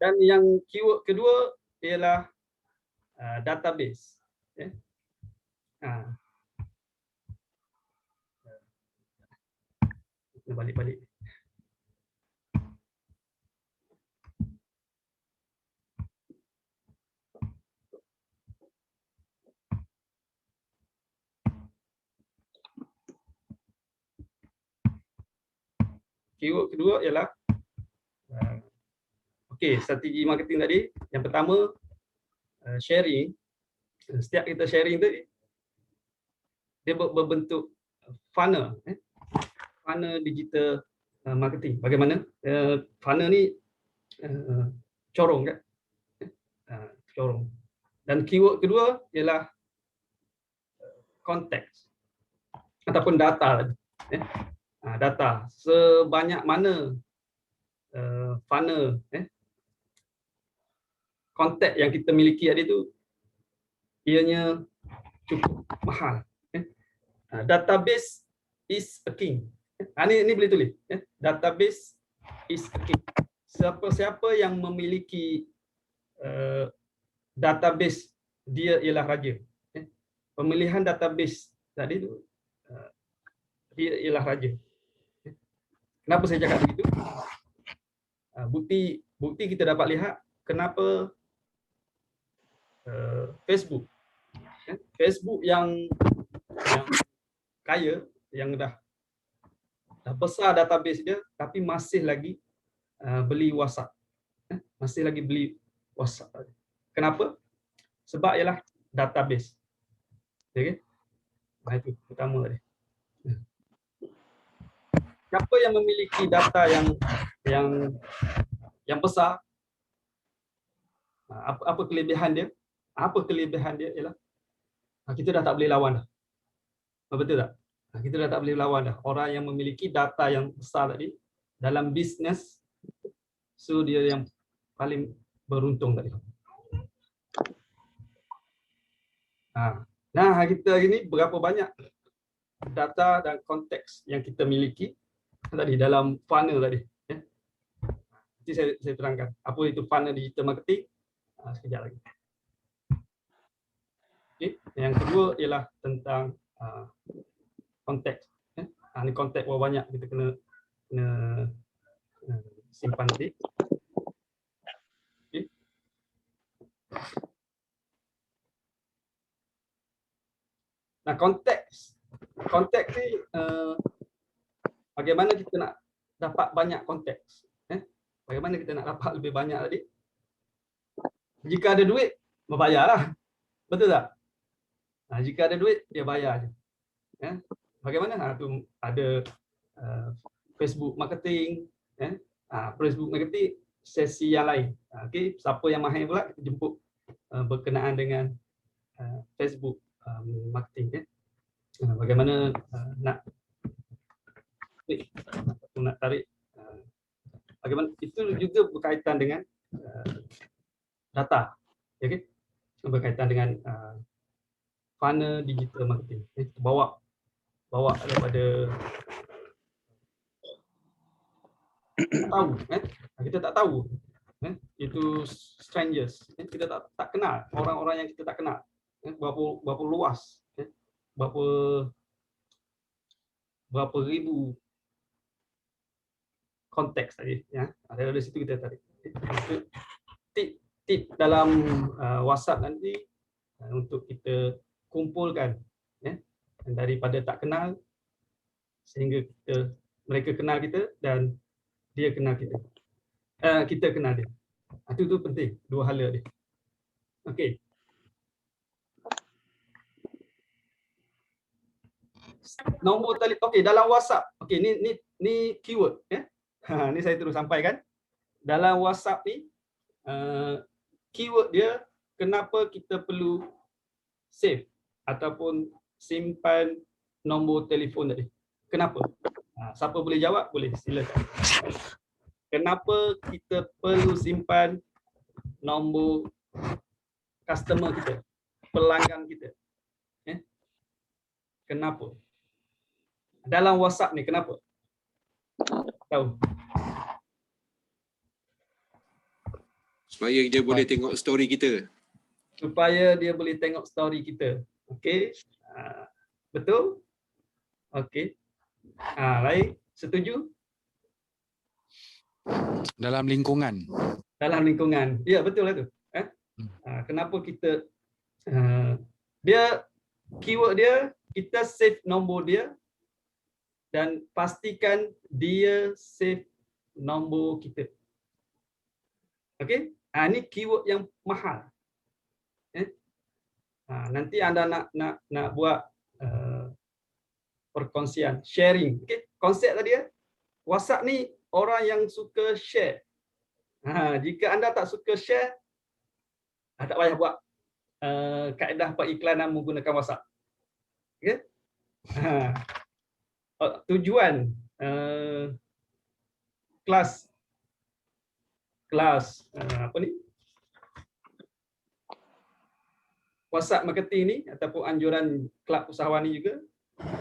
Dan yang keyword kedua ialah database. Okay. Balik-balik. Keyword kedua ialah strategi marketing tadi. Yang pertama, sharing. Setiap kita sharing tu, dia berbentuk funnel, funnel digital marketing. Bagaimana funnel ni corong kan? Corong. Dan keyword kedua ialah konteks ataupun data. Data sebanyak mana funnel konteks yang kita miliki tadi tu ianya cukup mahal. Database is a king. Ini boleh tulis. Database is a king. Siapa-siapa yang memiliki database, dia ialah raja. Pemilihan database tadi tu, dia ialah raja. Kenapa saya cakap begitu? Bukti kita dapat lihat kenapa Facebook yang kaya, yang dah besar database dia, tapi masih lagi beli WhatsApp. Masih lagi beli WhatsApp. Kenapa? Sebab ialah database. Okay? Itu pertama tadi. Siapa yang memiliki data yang besar, apa kelebihan dia? Apa kelebihan dia ialah kita dah tak boleh lawan dah. Betul tak? Kita dah tak boleh lawan dah. Orang yang memiliki data yang besar tadi dalam bisnes, so dia yang paling beruntung tadi. Nah, kita hari ini berapa banyak data dan konteks yang kita miliki tadi dalam funnel tadi. Nanti saya terangkan apa itu funnel digital marketing sekejap lagi. Okay. Yang kedua ialah tentang konteks. Ini konteks berapa banyak kita kena simpan tadi. Okay. Nah, konteks ni bagaimana kita nak dapat banyak konteks? Bagaimana kita nak dapat lebih banyak tadi? Jika ada duit, membayarlah. Betul tak? Jika ada duit, dia bayar je. Bagaimana? Tu ada Facebook marketing, Facebook marketing sesi yang lain. Okey, siapa yang mahir pula kita jemput berkenaan dengan Facebook marketing. Bagaimana nak tarik, bagaimana itu juga berkaitan dengan data. Okey, berkaitan dengan funnel digital marketing. Bawa daripada tahu, kita tak tahu, itu strangers, kita tak kenal orang-orang yang kita tak kenal, berapa luas, berapa ribu konteks tadi, dari situ kita tarik. Tip dalam WhatsApp nanti untuk kita kumpulkan, daripada tak kenal sehingga mereka kenal kita dan dia kenal kita, kita kenal dia. Itu penting, dua hala dia. Okey. Nombor telefon. Okey, dalam WhatsApp. Okey, ni keyword, ni saya terus sampaikan. Dalam WhatsApp ni keyword dia, kenapa kita perlu save ataupun simpan nombor telefon tadi? Kenapa? Siapa boleh jawab? Boleh, silakan. Kenapa kita perlu simpan nombor customer kita, pelanggan kita? Kenapa? Dalam WhatsApp ni kenapa? Tahu? Supaya dia boleh tengok story kita. Supaya dia boleh tengok story kita. Okey. Betul? Okey. Baik. Setuju? Dalam lingkungan. Dalam lingkungan. Ya, betul lah tu. Kenapa kita dia keyword dia, kita save nombor dia dan pastikan dia save nombor kita. Okey? Ini keyword yang mahal. Nanti anda nak buat perkongsian, sharing. Okey, konsep tadi WhatsApp ni orang yang suka share. Jika anda tak suka share, tak payah buat kaedah periklanan menggunakan WhatsApp. Okey? Tujuan kelas apa ni? WhatsApp marketing ni ataupun anjuran kelab usahawan ni juga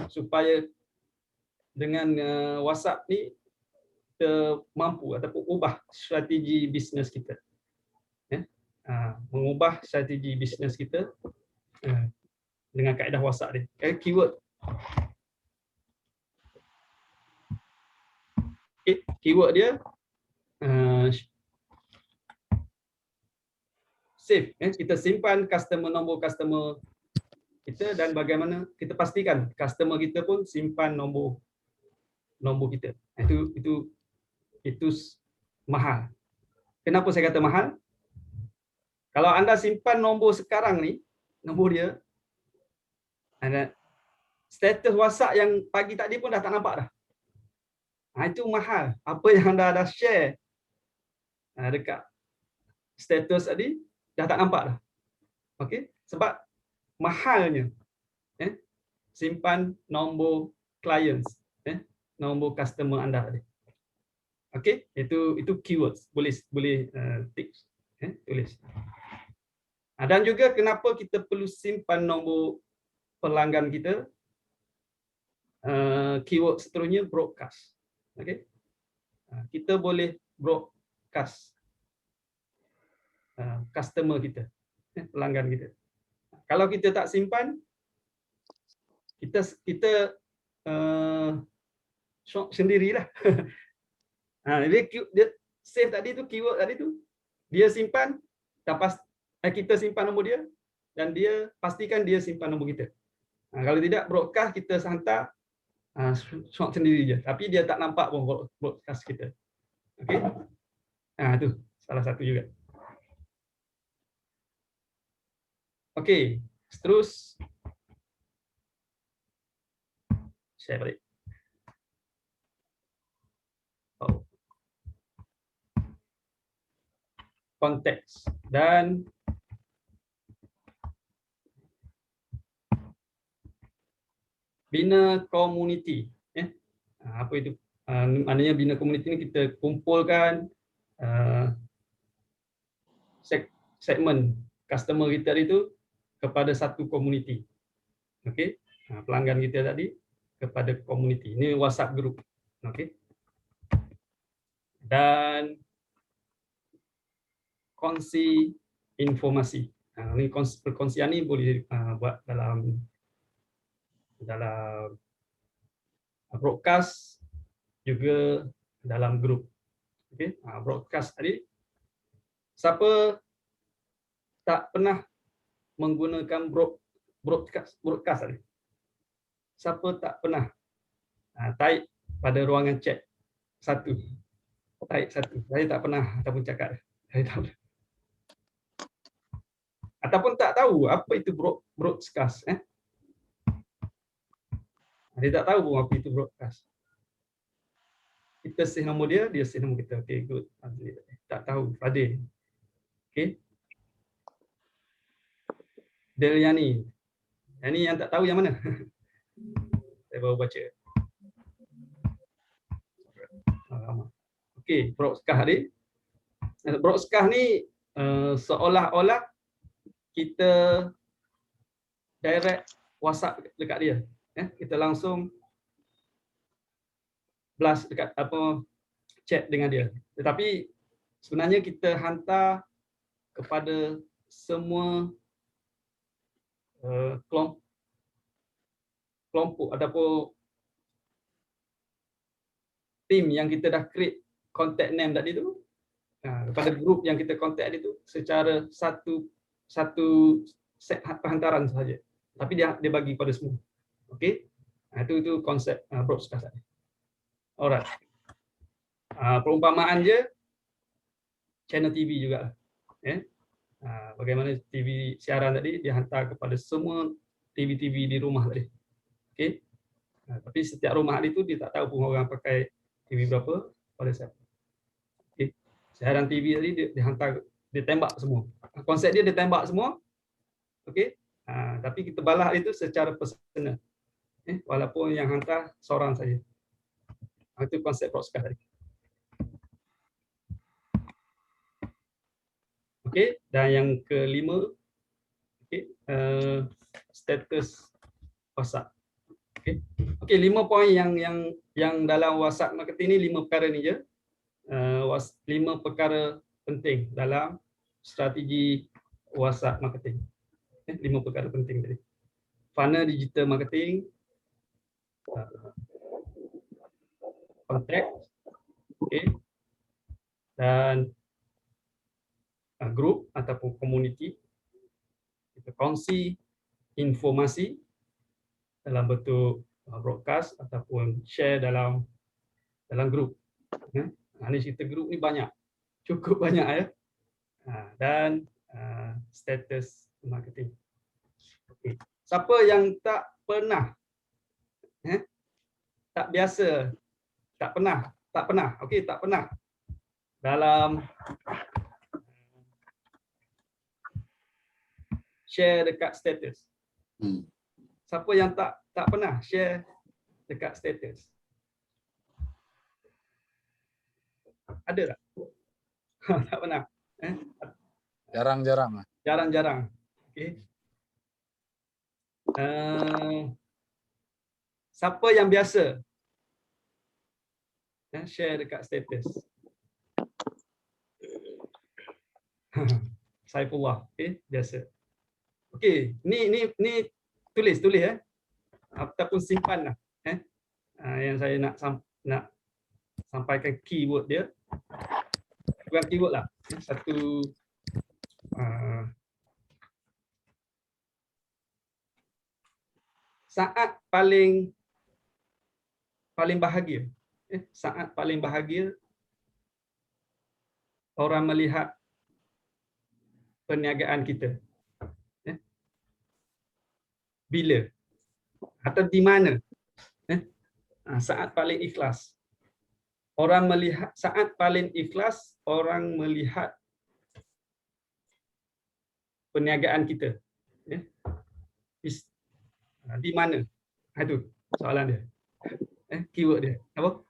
supaya dengan WhatsApp ni kita mampu ataupun ubah strategi bisnes kita. Mengubah strategi bisnes kita dengan kaedah WhatsApp ni. Keyword. Keyword dia save. Kita simpan nombor customer kita dan bagaimana kita pastikan customer kita pun simpan nombor kita. Itu mahal. Kenapa saya kata mahal? Kalau anda simpan nombor sekarang ni, nombor dia, status WhatsApp yang pagi tadi pun dah tak nampak dah. Itu mahal. Apa yang anda dah share dekat status tadi dah tak nampak dah. Okey? Sebab mahalnya simpan nombor clients, nombor customer anda tadi. Okey? Itu keywords. Boleh tips, tulis. Dan juga kenapa kita perlu simpan nombor pelanggan kita? Keyword seterusnya broadcast. Okey? Kita boleh broadcast customer kita, pelanggan kita. Kalau kita tak simpan, kita shock sendirilah. Dia save tadi tu, keyword tadi tu, dia simpan, kita simpan nombor dia dan dia pastikan dia simpan nombor kita. Kalau tidak, broadcast kita hantar shock sendiri je, tapi dia tak nampak pun broadcast kita. Okey? Itu salah satu juga. Okey, terus share balik. Konteks dan bina komuniti. Apa itu? Maknanya bina komuniti ni kita kumpulkan segmen customer kita itu kepada satu komuniti. Okey, pelanggan kita tadi kepada komuniti. Ini WhatsApp group. Okey. Dan kongsi informasi. Ini perkongsian ni boleh buat dalam broadcast juga dalam grup. Okey, broadcast tadi. Siapa tak pernah menggunakan broadcast tadi? Siapa tak pernah? Type pada ruangan chat satu. Type satu. Saya tak pernah ataupun cakap. Saya tak pernah. Ataupun tak tahu apa itu broadcast. Dia tak tahu pun apa itu broadcast. Kita save nombor dia, dia save nombor kita. Okay, good. Tak tahu. Fadil. Okay. Deliani. Yang ni yang tak tahu yang mana? Saya baru baca. Okey, broadcast ni. Broadcast ni seolah-olah kita direct WhatsApp dekat dia. Kita langsung blast dekat chat dengan dia. Tetapi sebenarnya kita hantar kepada semua kelompok ataupun tim yang kita dah create contact name tadi tu, kepada grup yang kita contact tadi tu secara satu set hantaran sahaja. Tapi dia bagi pada semua. Okey. Itu konsep broadcast tadi. Alright. Perumpamaan je channel TV juga. Bagaimana TV siaran tadi dia hantar kepada semua TV di rumah tadi. Okey. Tapi setiap rumah itu dia tak tahu pun orang pakai TV berapa pada siapa. Okey. Siaran TV tadi dia hantar, dia tembak semua. Konsep dia tembak semua. Okey. Tapi kita balas itu secara personal. Walaupun yang hantar seorang saja. Itu konsep broadcast tadi. Okey, dan yang kelima, status WhatsApp. Okey, 5 poin yang dalam WhatsApp marketing ni, 5 perkara ni je. 5 perkara penting dalam strategi WhatsApp marketing. 5 perkara penting tadi. Funnel digital marketing, konteks, dan grup ataupun komuniti. Kita kongsi informasi dalam bentuk broadcast ataupun share dalam grup. Ini cerita grup ni banyak, cukup banyak ya. Dan status marketing. Okay. Siapa yang tak pernah, tak biasa, tak pernah, okey, tak pernah dalam share dekat status. Siapa yang tak pernah share dekat status? Ada tak? Tak pernah. Jarang-jarang. Jarang-jarang. Okey. Siapa yang biasa share dekat status? Saifullah, biasa. Okey, ni tulis ataupun simpanlah yang saya nak sampaikan keyword dia. Bukan keyword lah, satu saat paling bahagia. Saat paling bahagia orang melihat perniagaan kita. Bila atau di mana? Saat paling ikhlas. Orang melihat, saat paling ikhlas orang melihat perniagaan kita. Di mana? Itu soalan dia. Keyword dia. Apa?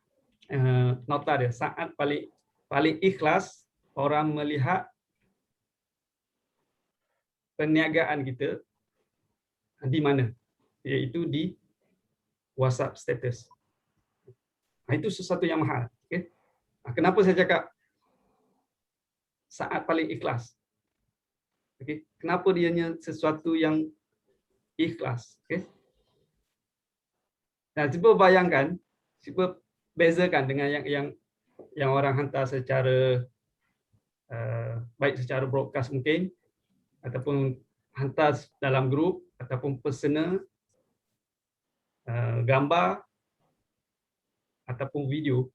Nota dia. Saat paling ikhlas orang melihat perniagaan kita di mana? Iaitu di WhatsApp status. Itu sesuatu yang mahal. Okay? Kenapa saya cakap saat paling ikhlas? Okay? Kenapa dianya sesuatu yang ikhlas? Okay? Nah, cuba bayangkan, cuba bezakan dengan yang orang hantar secara baik secara broadcast mungkin, ataupun hantar dalam grup, ataupun personal, gambar ataupun video.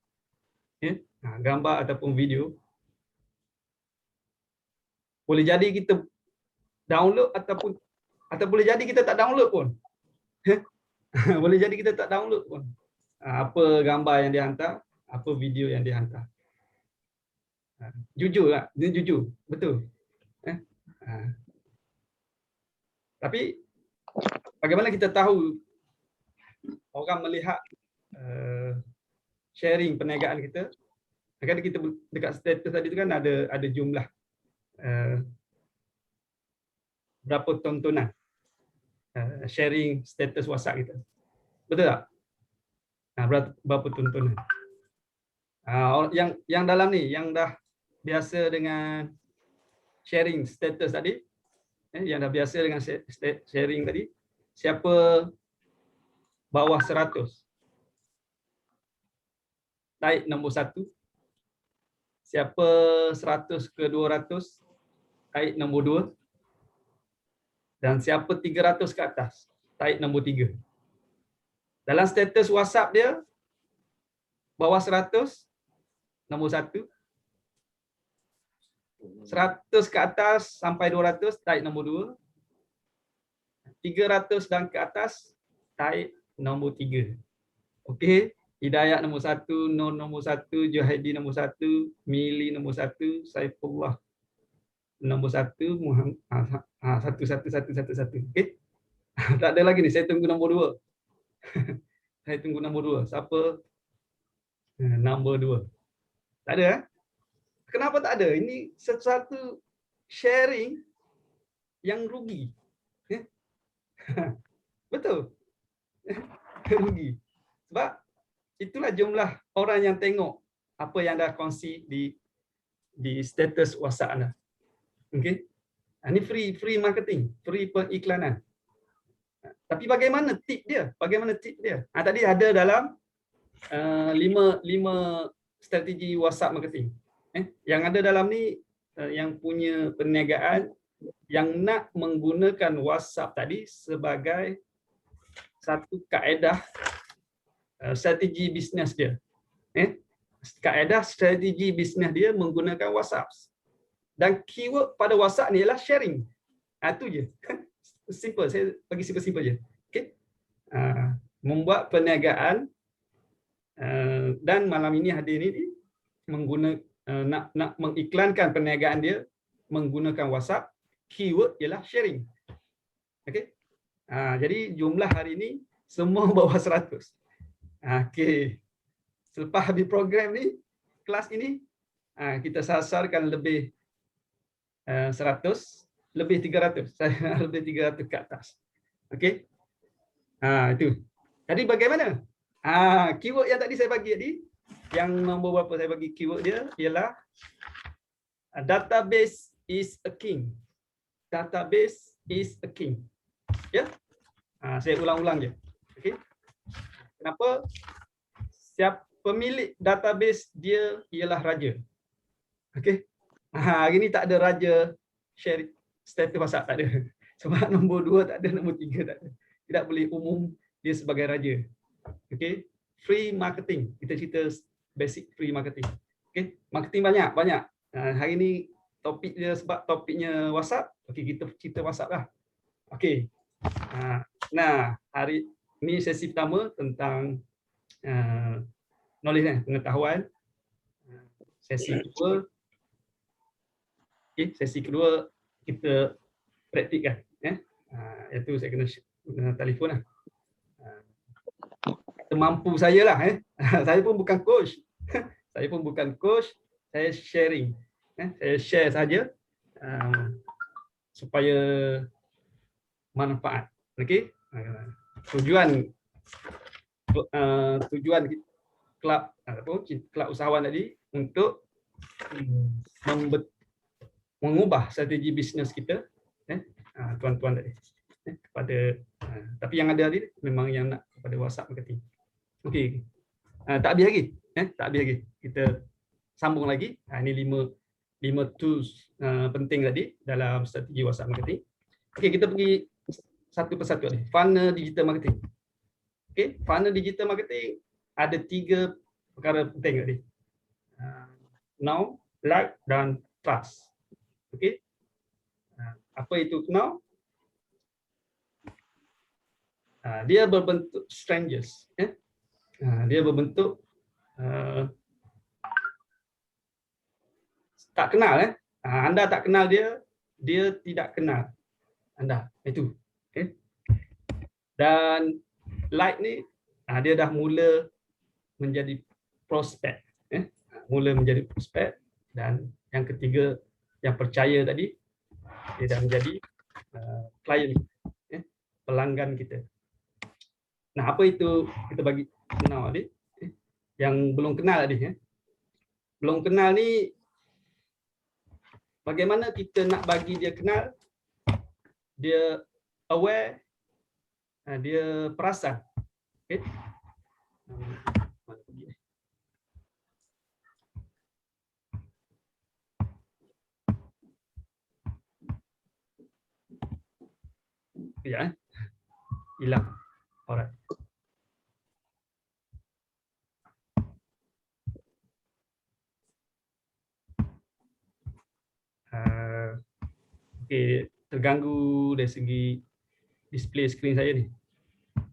Gambar ataupun video. Boleh jadi kita download ataupun boleh jadi kita tak download pun. Boleh jadi kita tak download pun. Apa gambar yang dia hantar, apa video yang dia hantar. Jujur lah, dia jujur, betul. Tapi bagaimana kita tahu orang melihat sharing perniagaan kita? Kadang kita dekat status tadi tu kan ada jumlah berapa tontonan sharing status WhatsApp kita. Betul tak? Berapa tontonan? Yang dalam ni, yang dah biasa dengan sharing status tadi, yang dah biasa dengan sharing tadi, siapa bawah 100 naik nombor 1, siapa 100 ke 200 naik nombor 2, dan siapa 300 ke atas naik nombor 3. Dalam status WhatsApp dia, bawah 100 nombor 1, 100 ke atas sampai 200 naik nombor 2, 300 dan ke atas naik nombor 3. Okey, Hidayat nombor 1, Nur nombor 1, Juhaidi nombor 1, Mili nombor 1, Saifullah nombor 1, Muhammad 11111. Okey. Tak ada lagi ni, saya tunggu nombor 2. Saya tunggu nombor 2. Siapa? Nombor 2. Tak ada eh? Kenapa tak ada? Ini sesuatu sharing yang rugi. Betul. Rugi. Sebab itulah jumlah orang yang tengok apa yang dah kongsi di status WhatsApp anda. Okey. Ini free marketing, free periklanan. Tapi bagaimana tip dia? Bagaimana tip dia? Tadi ada dalam 5 strategi WhatsApp marketing. Yang ada dalam ni yang punya perniagaan yang nak menggunakan WhatsApp tadi sebagai satu kaedah strategi bisnes dia. Kaedah strategi bisnes dia menggunakan WhatsApp. Dan keyword pada WhatsApp ni ialah sharing. Itu je. Simple, saya bagi simple je. Okey. Membuat perniagaan dan malam ini hadir ini menggunakan nak mengiklankan perniagaan dia menggunakan WhatsApp, keyword ialah sharing. Okey. Jadi jumlah hari ini semua bawah 100. Okey. Selepas habis program ni, kelas ini, kita sasarkan lebih 100, lebih 300. Saya lebih 300 ke atas. Okey. Itu. Jadi bagaimana? Keyword yang tadi saya bagi tadi, yang nombor berapa saya bagi keyword dia ialah database is a king. Database is a king. Ya? Saya ulang-ulang je. Okey. Kenapa? Pemilik database dia ialah raja. Okey. Hari ni tak ada raja share status WhatsApp, tak ada. Sebab nombor 2 tak ada, nombor 3 tak ada. Tidak boleh umum dia sebagai raja. Okey. Free marketing. Kita cerita basic free marketing. Okey. Marketing banyak. Hari ni topik dia sebab topiknya WhatsApp. Okey, kita cerita WhatsApp lah. Okey. Nah, hari ni sesi pertama tentang knowledge, pengetahuan. Sesi kedua, sesi kedua kita praktikkan. Iaitu saya kena telefon lah. Semampu saya lah. Saya pun bukan coach. Saya sharing. Saya share saja supaya manfaat. Okey. Tujuan kelab usahawan tadi untuk mengubah strategi bisnes kita, tuan-tuan tadi, kepada tapi yang ada tadi memang yang nak kepada WhatsApp marketing. Okey. Tak habis lagi. Tak habis lagi. Kita sambung lagi. Ini 5 tools penting tadi dalam strategi WhatsApp marketing. Okey, kita pergi satu persatu ni. Funnel digital marketing. Okey, funnel digital marketing ada 3 perkara penting tadi. Know, like dan trust. Okey. Apa itu know? Dia berbentuk strangers. Dia berbentuk tak kenal. Anda tak kenal dia, dia tidak kenal anda. Itu. Okay. Dan like ni, dia dah mula menjadi prospek. Mula menjadi prospek. Dan yang ketiga, yang percaya tadi, dia dah menjadi klien, pelanggan kita. Nah, apa itu kita bagi kenal tadi? Yang belum kenal tadi. Belum kenal ni bagaimana kita nak bagi dia kenal, dia aware, dia perasan. Okay? Mana pergi ni? Kejap, hilang. Alright. Okay, terganggu dari segi display screen saya ni.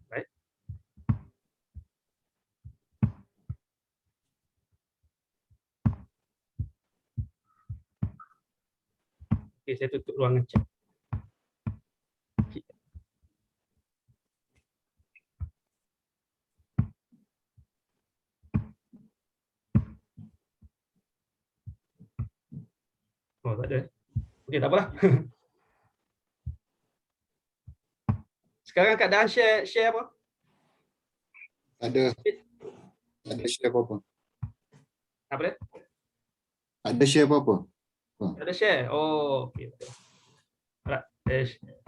Right. Okay, saya tutup ruangan chat. Oh, tak ada. Okey, tak apalah. Sekarang keadaan share apa? Ada share apa-apa? Apa dia? Ada share apa-apa? Ada share. Oh, okey. Alright, share.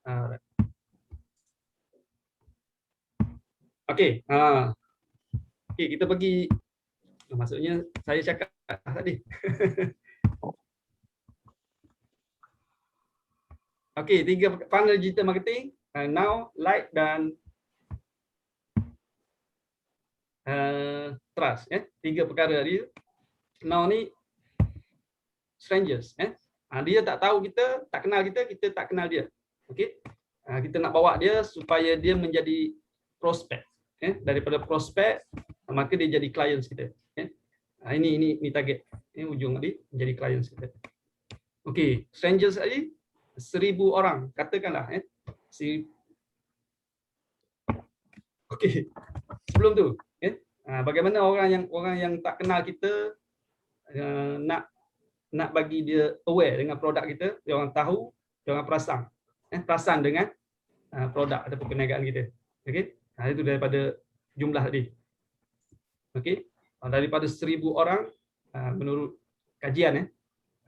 Alright. Okey, okey, kita pergi. Maksudnya saya cakap tadi. Okey, 3 funnel digital marketing, now, like dan trust, 3 perkara dia. Now ni strangers, dia tak tahu kita, tak kenal kita, kita tak kenal dia. Okey. Kita nak bawa dia supaya dia menjadi prospek. Daripada prospek maka dia jadi clients kita. Ini target. Ujung tadi menjadi clients kita. Okey, strangers tadi 1,000 orang katakanlah, Okey. Sebelum tu, bagaimana orang yang tak kenal kita nak bagi dia aware dengan produk kita, dia orang tahu, dia orang perasan dengan produk ataupun perniagaan kita. Okey. Itu daripada jumlah tadi. Okey. Daripada 1,000 orang menurut kajian,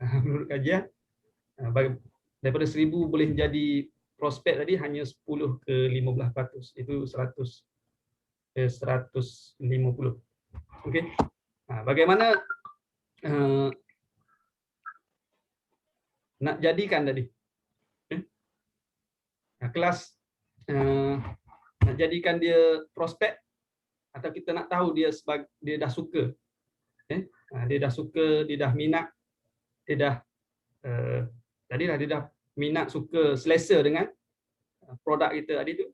menurut kajian daripada 1,000 boleh menjadi prospek tadi hanya 10 ke 15%. Itu 100 ke 150. Okey. Bagaimana nak jadikan tadi kelas nak jadikan dia prospek, atau kita nak tahu dia dah suka, dia dah suka, dia dah minat, dia dah dia dah minat, suka, selesa dengan produk kita tadi tu.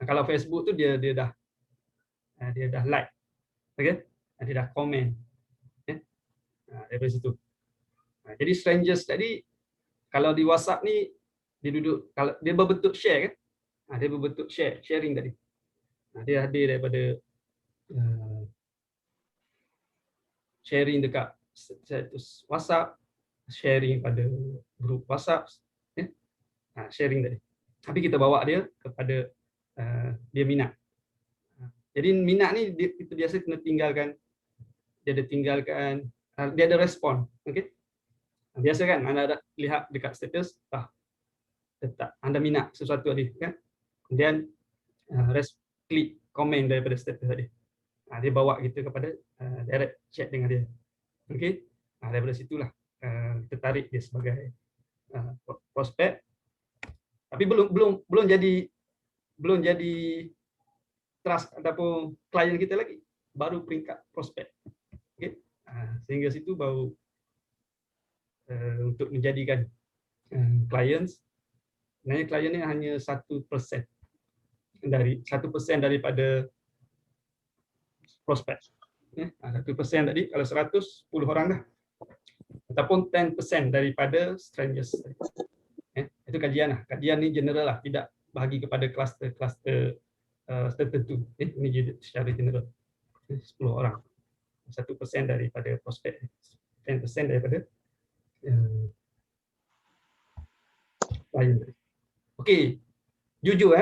Kalau Facebook tu dia dah like, okey, dia dah komen, daripada situ. Jadi strangers tadi, kalau di WhatsApp ni dia duduk, kalau dia berbentuk share kan, dia berbentuk sharing tadi. Dia hadir daripada sharing dekat status WhatsApp, sharing pada grup WhatsApp, sharing tadi. Tapi kita bawa dia kepada dia minat. Jadi minat ni kita biasa kena tinggalkan, dia ada respon. Okey. Biasa kan anda ada lihat dekat status, tetap anda minat sesuatu tadi kan. Kemudian klik komen daripada status tadi. Dia bawa kita kepada direct chat dengan dia. Okey. Daripada situlah kita tarik dia sebagai prospek. Tapi belum jadi trust ataupun klien kita lagi. Baru peringkat prospek. Okey. Sehingga situ baru untuk menjadikan clients. Sebenarnya klien ni hanya 1% daripada prospek. 1% tadi, kalau 100, 10 orang dah. Ataupun 10% daripada strangers. Itu kajian lah. Kajian ni general lah, tidak bahagi kepada kluster tertentu. Ini secara general. 10 orang. 1% daripada prospek. 10% daripada klien tadi. Okey, jujur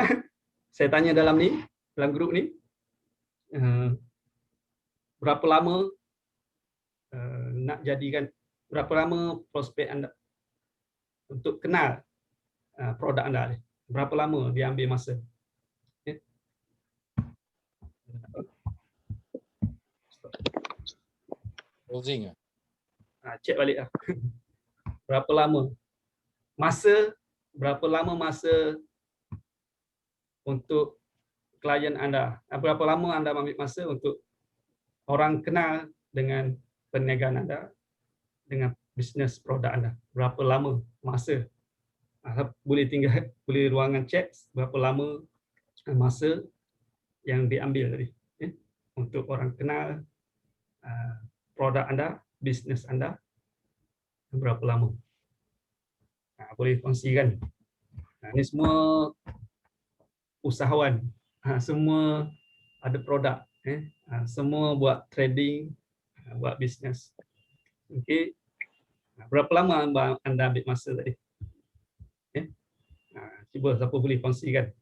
saya tanya dalam grup ni, nak berapa lama prospek anda untuk kenal produk anda ni. Berapa lama dia ambil masa. Okay. Closing. Cek balik lah. Berapa lama masa untuk klien anda. Berapa lama anda ambil masa untuk orang kenal dengan perniagaan anda, dengan bisnes produk anda. Berapa lama masa. Boleh ruangan chat berapa lama masa yang diambil tadi untuk orang kenal produk anda, bisnes anda, berapa lama. Boleh kongsikan. Ini semua usahawan, semua ada produk, semua buat trading, buat bisnes. Okey. Berapa lama anda ambil masa tadi? Cuba siapa boleh kongsikan.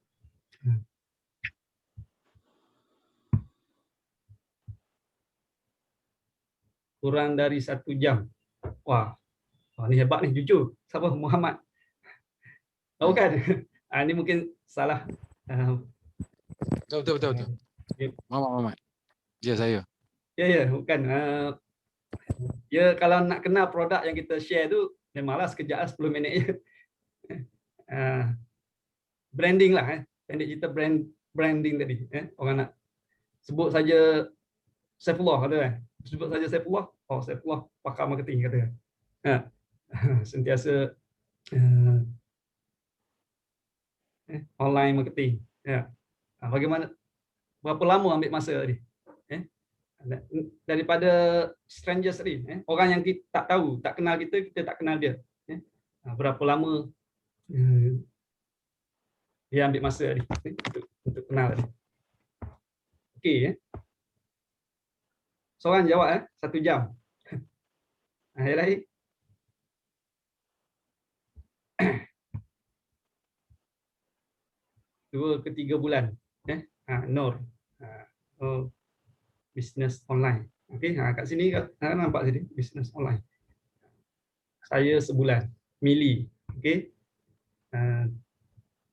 Kurang dari 1 jam. Wah, ni hebat ni, jujur. Siapa? Muhammad. Oh kan? Ini mungkin salah. Betul. Muhammad. Ya, saya. Ya, bukan. Ya, kalau nak kenal produk yang kita share tu, memanglah sekejap 10 minit je. Branding lah. Pendek cerita branding tadi. Orang nak sebut saja Saifullah kata kan. Sebut saja Saifullah. Oh, Saifullah pakar marketing kata kan. Sentiasa online marketing. Ya. Bagaimana, berapa lama ambil masa tadi? Daripada strangers tadi, orang yang kita tak tahu, tak kenal kita, kita tak kenal dia. Berapa lama dia ambil masa tadi untuk kenal tadi. Okey. Seorang jawab 1 jam. Yang lain? Dua ke 3 bulan. Nur. Bisnes online. Okey, kat sini nampak tadi bisnes online. Saya sebulan. Mili. Okey.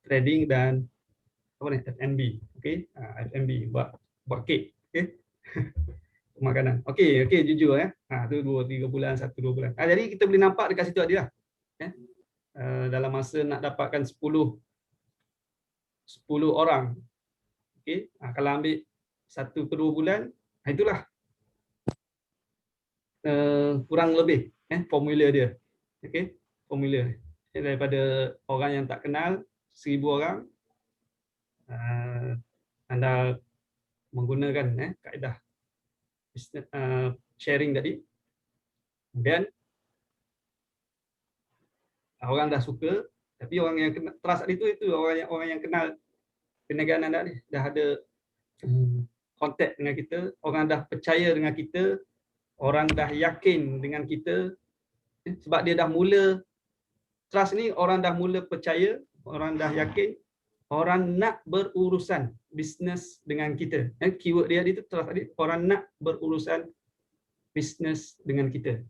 Trading dan apa ni? F&B. Okey. F&B buat kek. Okey. Makanan. Okey, jujur tu 2-3 bulan, 1-2 bulan. Jadi kita boleh nampak dekat situ dia. Dalam masa nak dapatkan 10 orang. Okey. Kalau ambil 1 ke 2 bulan, itulah kurang lebih formula dia. Okey, formula daripada orang yang tak kenal 1000 orang, anda menggunakan kaedah sharing tadi. Kemudian orang dah suka, tapi orang yang kena trust itu orang yang kenal perniagaan anda ni, dah ada kontak dengan kita, orang dah percaya dengan kita, orang dah yakin dengan kita, sebab dia dah mula trust ni, orang dah mula percaya, orang dah yakin, orang nak berurusan bisnes dengan kita. Keyword dia itu trust tadi, orang nak berurusan bisnes dengan kita.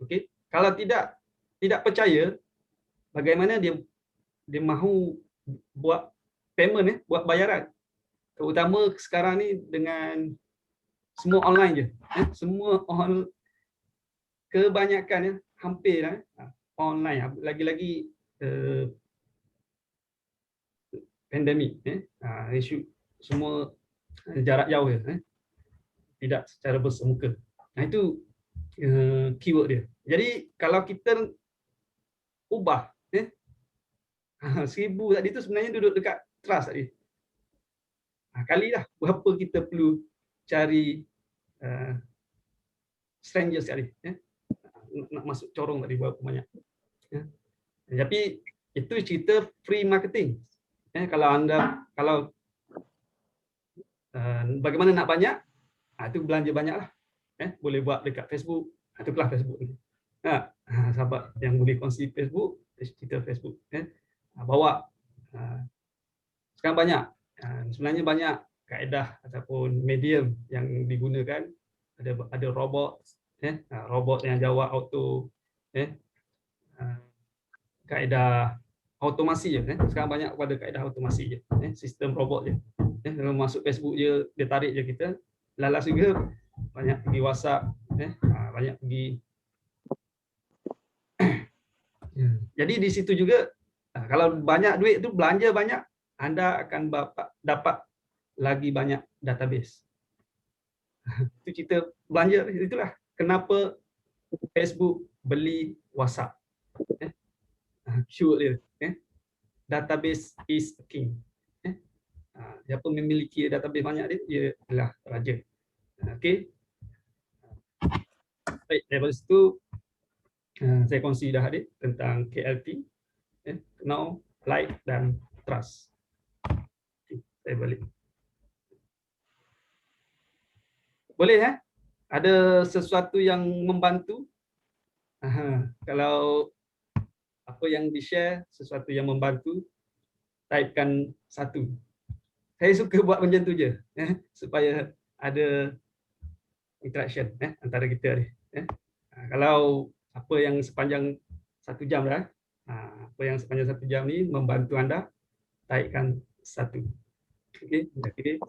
Okey. Kalau tidak percaya, bagaimana dia mahu buat payment, buat bayaran. Terutama sekarang ni dengan semua online je. Semua kebanyakan hampir online. Lagi-lagi pandemik, isu semua jarak jauh je, tidak secara bersemuka. Itu keyword dia. Jadi kalau kita ubah 1000 tadi tu sebenarnya duduk dekat trust tadi. Kalilah berapa kita perlu cari strangers tadi. Nak masuk corong tadi berapa banyak. Tapi itu cerita free marketing. Kalau bagaimana nak banyak, itu belanja banyaklah. Boleh buat dekat Facebook, itu kelas Facebook ni. Sahabat yang boleh kongsi Facebook, cerita Facebook. Bawa. Sekarang banyak. Sebenarnya banyak kaedah ataupun medium yang digunakan. Ada robot, robot yang jawab auto, kaedah automasi je. Sekarang banyak pada kaedah automasi je, sistem robot je. Kalau masuk Facebook je, dia tarik je kita. Lalas juga banyak pergi WhatsApp, banyak pergi. Jadi di situ juga, kalau banyak duit tu belanja banyak, anda akan dapat lagi banyak database. Itu cerita belanja. Itulah kenapa Facebook beli WhatsApp. Sure dia. Database is king. Siapa memiliki database banyak dia adalah raja. Okey. Baik, daripada situ saya kongsi dah adik tentang KLT, know, like dan trust. Okay, saya balik. Boleh ada sesuatu yang membantu? Kalau apa yang di-share sesuatu yang membantu, typekan 1. Saya suka buat macam tu je, supaya ada interaction antara kita ni. Kalau apa yang sepanjang 1 jam dah, apa yang sepanjang 1 jam ni membantu anda, typekan 1. Okey, okay.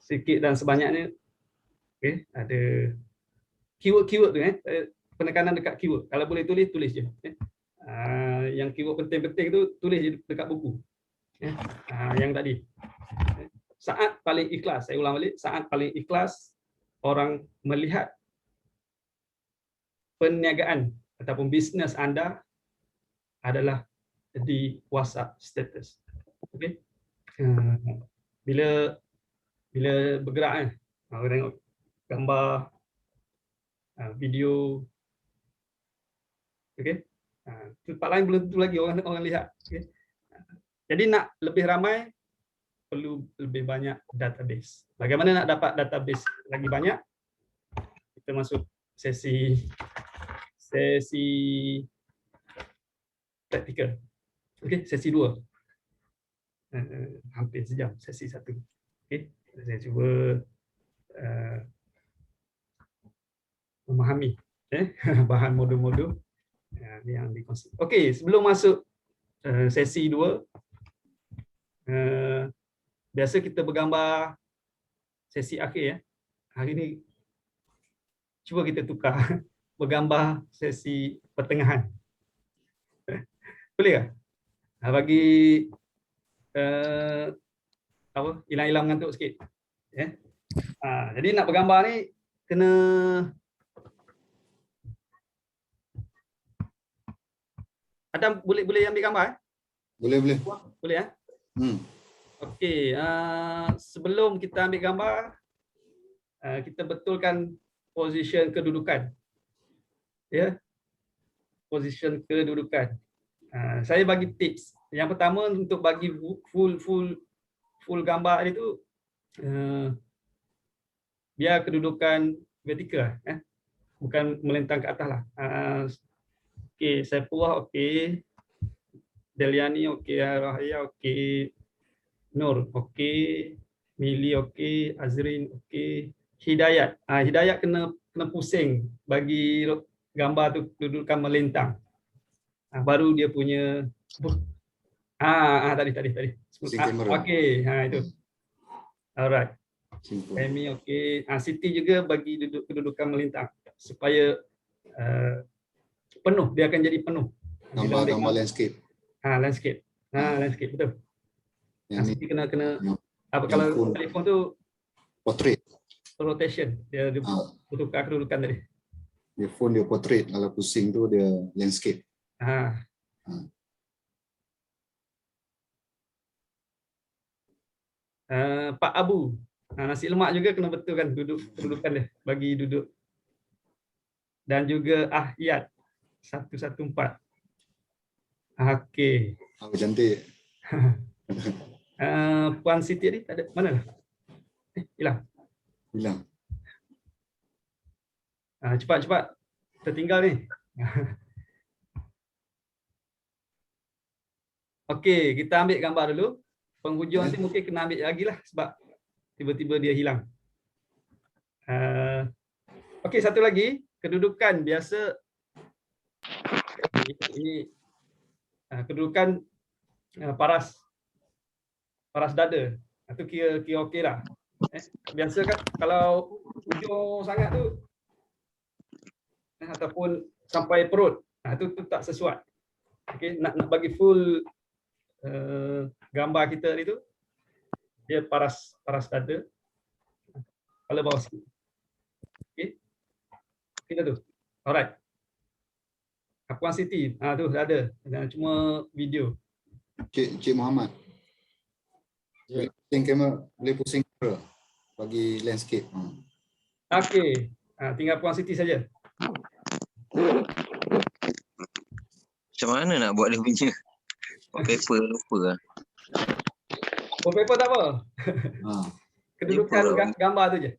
Sikit dan sebanyaknya, okey, ada keyword-keyword tu, penekanan dekat keyword. Kalau boleh tulis je. Yang keyword penting-penting tu tulis je dekat buku. Yang tadi. Saat paling ikhlas, saya ulang balik, saat paling ikhlas orang melihat perniagaan ataupun bisnes anda adalah di WhatsApp status. Okey. Bila bergerak orang tengok gambar, video. Okey. Tempat lain belum tentu lagi orang lihat. Okey. Jadi nak lebih ramai perlu lebih banyak database. Bagaimana nak dapat database lagi banyak? Kita masuk sesi praktikal. Okey, sesi 2. Hampir sejam sesi 1. Okey, saya cuba memahami bahan modul-modul yang dikongsi. Okey, sebelum masuk sesi 2, biasa kita bergambar sesi akhir. Hari ni cuba kita tukar bergambar sesi pertengahan. Boleh tak? Bagi hilang-hilang mengantuk sikit. Jadi nak bergambar ni kena Adam boleh ambil gambar? Boleh. Boleh ya? Okey, sebelum kita ambil gambar, kita betulkan position kedudukan. Ya. Position kedudukan. Saya bagi tips. Yang pertama untuk bagi full gambar itu biar kedudukan vertikal, bukan melentang ke atas lah. Okey, Saifullah okey, Deliani okey, Rahaya okey, Nur okey, Mili okey, Azrin okey, Hidayat. Hidayat kena pusing bagi gambar tu kedudukan melentang. Baru dia punya tadi. Okey, itu. Alright. Amy okey. Siti juga bagi kedudukan melintang supaya penuh, dia akan jadi penuh. Gambar landscape. Landscape. Landscape betul. Siti kena apa kalau telefon tu Portrait. Rotation. Dia tukar kedudukan tadi. Dia phone dia portrait, kalau pusing tu dia landscape. Pak Abu, nasi lemak juga kena betulkan kedudukan dia, bagi duduk. Dan juga Ahyat 114. Okey. Cantik. Puan Siti ni tak ada, mana dah? Hilang. Cepat tertinggal ni. Okey, kita ambil gambar dulu. Penghujung nanti mungkin kena ambil lagi lah sebab tiba-tiba dia hilang. Okey, satu lagi, kedudukan biasa ini kedudukan paras dada. Itu kira okeylah. Biasa kan kalau hujung sangat tu ataupun sampai perut, tu tak sesuai. Okey, nak bagi full gambar kita tadi tu, dia paras dada, kepala bawah sikit. Okey, kita tu. Alright. Puan Siti, tu dah ada. Cuma video. Cik Muhammad. Ya. Pusing kamera, boleh pusing kamera bagi landscape. Okey, tinggal Puan Siti saja. Macam mana nak buat dia punya wallpaper lupa lah. Wallpaper tak apa. Ha, Kedudukan gambar tu je.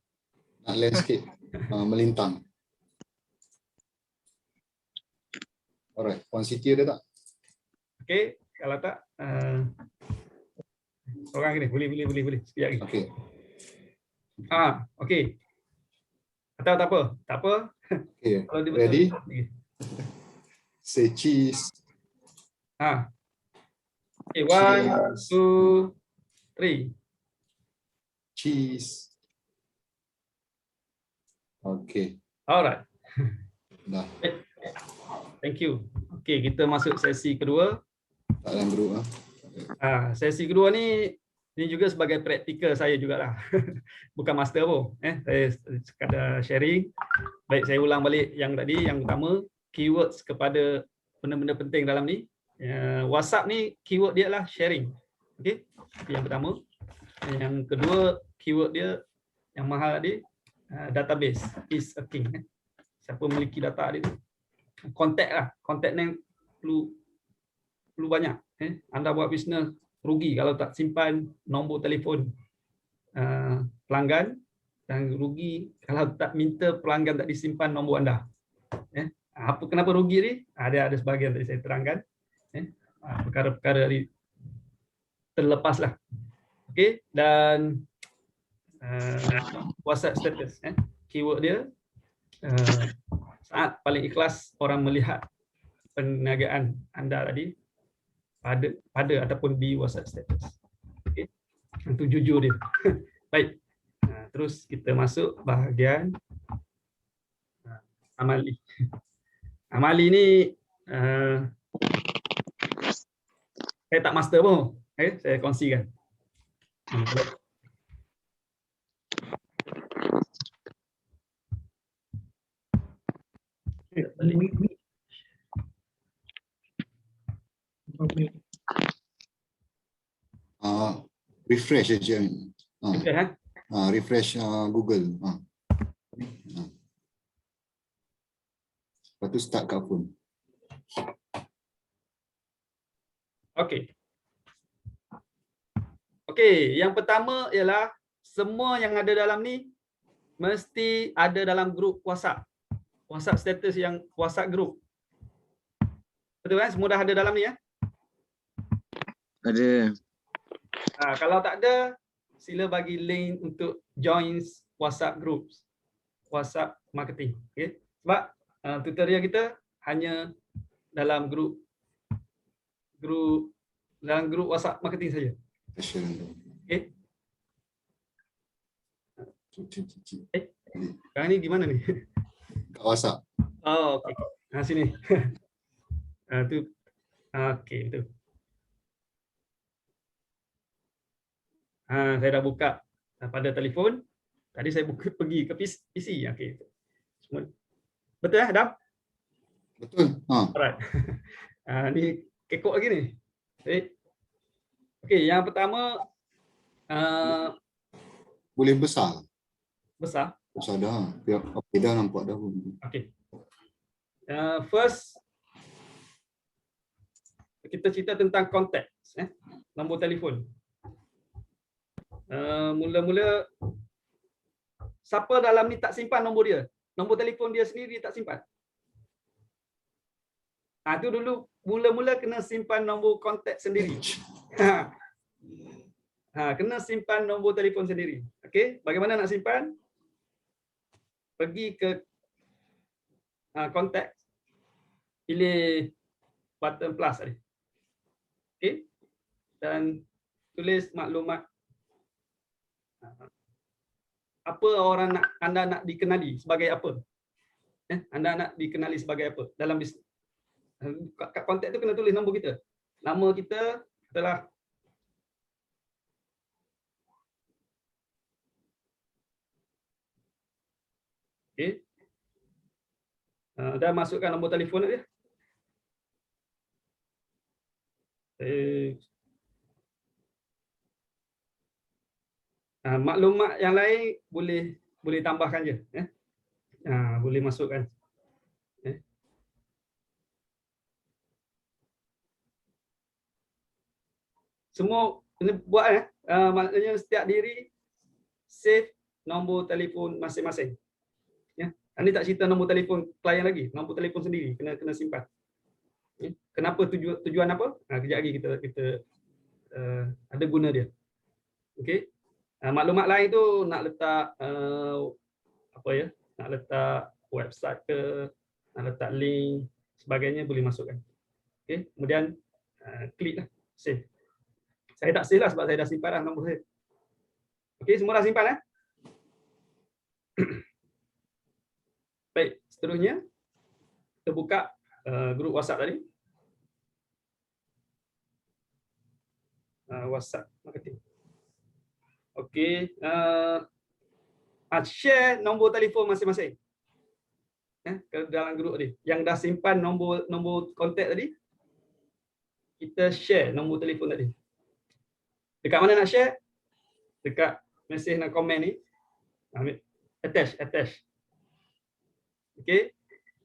nak landscape melintang. Alright, Puan Siti ada tak? Okey, kalau tak orang ni boleh sekejap lagi. Okey. Okey. Atau tak apa? Tak apa. Okay. Kalau dia Ready? betul. Say cheese. Okay, 1, 2, 3. Cheese. Okay. Alright. Dah. Thank you. Okey, kita masuk sesi kedua. Tak dalam group Sesi kedua ni juga sebagai praktikal saya jugalah. Bukan master pun. Saya sekadar sharing. Baik, saya ulang balik yang tadi, yang pertama, keywords kepada benda-benda penting dalam ni. WhatsApp ni keyword dia lah sharing. Okey, yang pertama. Yang kedua, keyword dia yang mahal tadi, database is a king. Siapa memiliki data dia tu. Kontak lah. Kontak ni perlu banyak. Anda buat bisnes rugi kalau tak simpan nombor telefon pelanggan, dan rugi kalau tak minta pelanggan tak disimpan nombor anda. Kenapa rugi ni? Ada sebahagian tadi saya terangkan. Perkara-perkara ni terlepas lah. Okey, dan WhatsApp status. Keyword dia saat paling ikhlas orang melihat perniagaan anda tadi pada ataupun di WhatsApp status. Okey, itu jujur dia. Baik. Terus kita masuk bahagian amali. Amali ni saya tak master pun. Saya kongsikan. Refresh saja. Okay, Refresh Google. Lepas tu start kat phone. Okey. Okey, yang pertama ialah semua yang ada dalam ni mesti ada dalam grup WhatsApp. WhatsApp status yang WhatsApp group. Betul kan? Semua dah ada dalam ni ya? Ada. Kalau tak ada, sila bagi link untuk join WhatsApp groups. WhatsApp marketing. Okay? Sebab tutorial kita hanya dalam grup WhatsApp marketing saja. Okay? Sekarang ni gimana ni? Kat WhatsApp. Oh, okey. Sini. Tu. Okey, betul. Saya dah buka pada telefon. Tadi saya pergi ke PC. Okey. Semua. Betul Adam? Betul. Alright. Ni kekok lagi ni. Okey, yang pertama Boleh besar. besar. Besar dah. Okey, dah nampak dah. Okey. First kita cerita tentang konteks, nombor telefon. Mula-mula siapa dalam ni tak simpan nombor dia? Nombor telefon dia sendiri tak simpan. Tu dulu mula-mula kena simpan nombor kontak sendiri. Kena simpan nombor telefon sendiri. Okey, bagaimana nak simpan? Pergi ke konteks, pilih button plus tadi. Okey. Dan tulis maklumat apa anda nak dikenali sebagai apa. Anda nak dikenali sebagai apa dalam bisnes. Kat konteks tu kena tulis nombor kita. Nama kita telah okey. Dah masukkan nombor telefon dia. Maklumat yang lain boleh tambahkan je. Boleh masukkan. Semua kena buat maknanya setiap diri save nombor telefon masing-masing. Ini tak cerita nombor telefon klien lagi, nombor telefon sendiri kena simpan. Kenapa tujuan apa? Kejap lagi kita ada guna dia. Okey. Maklumat lain tu nak letak nak letak website ke, nak letak link sebagainya boleh masukkan. Okey, kemudian klik lah save. Saya tak save lah sebab saya dah simpan dah nombor saya. Okey, semua dah simpan Baik, seterusnya kita buka grup WhatsApp tadi. WhatsApp marketing. Okey, share nombor telefon masing-masing. Ke dalam grup tadi. Yang dah simpan nombor kontak tadi, kita share nombor telefon tadi. Dekat mana nak share? Dekat mesej dan komen ni. Attach. Okey.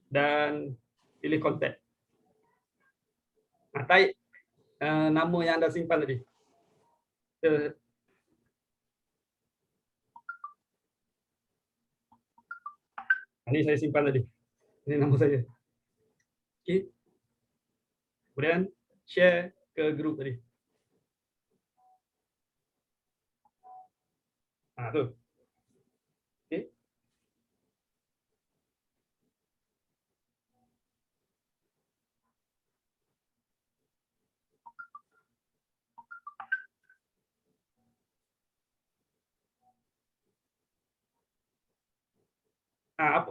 Dan pilih kontak. Type nama yang anda simpan tadi. Ini saya simpan tadi. Ini nama saya. Okey. Kemudian share ke grup tadi. Tu. Okey.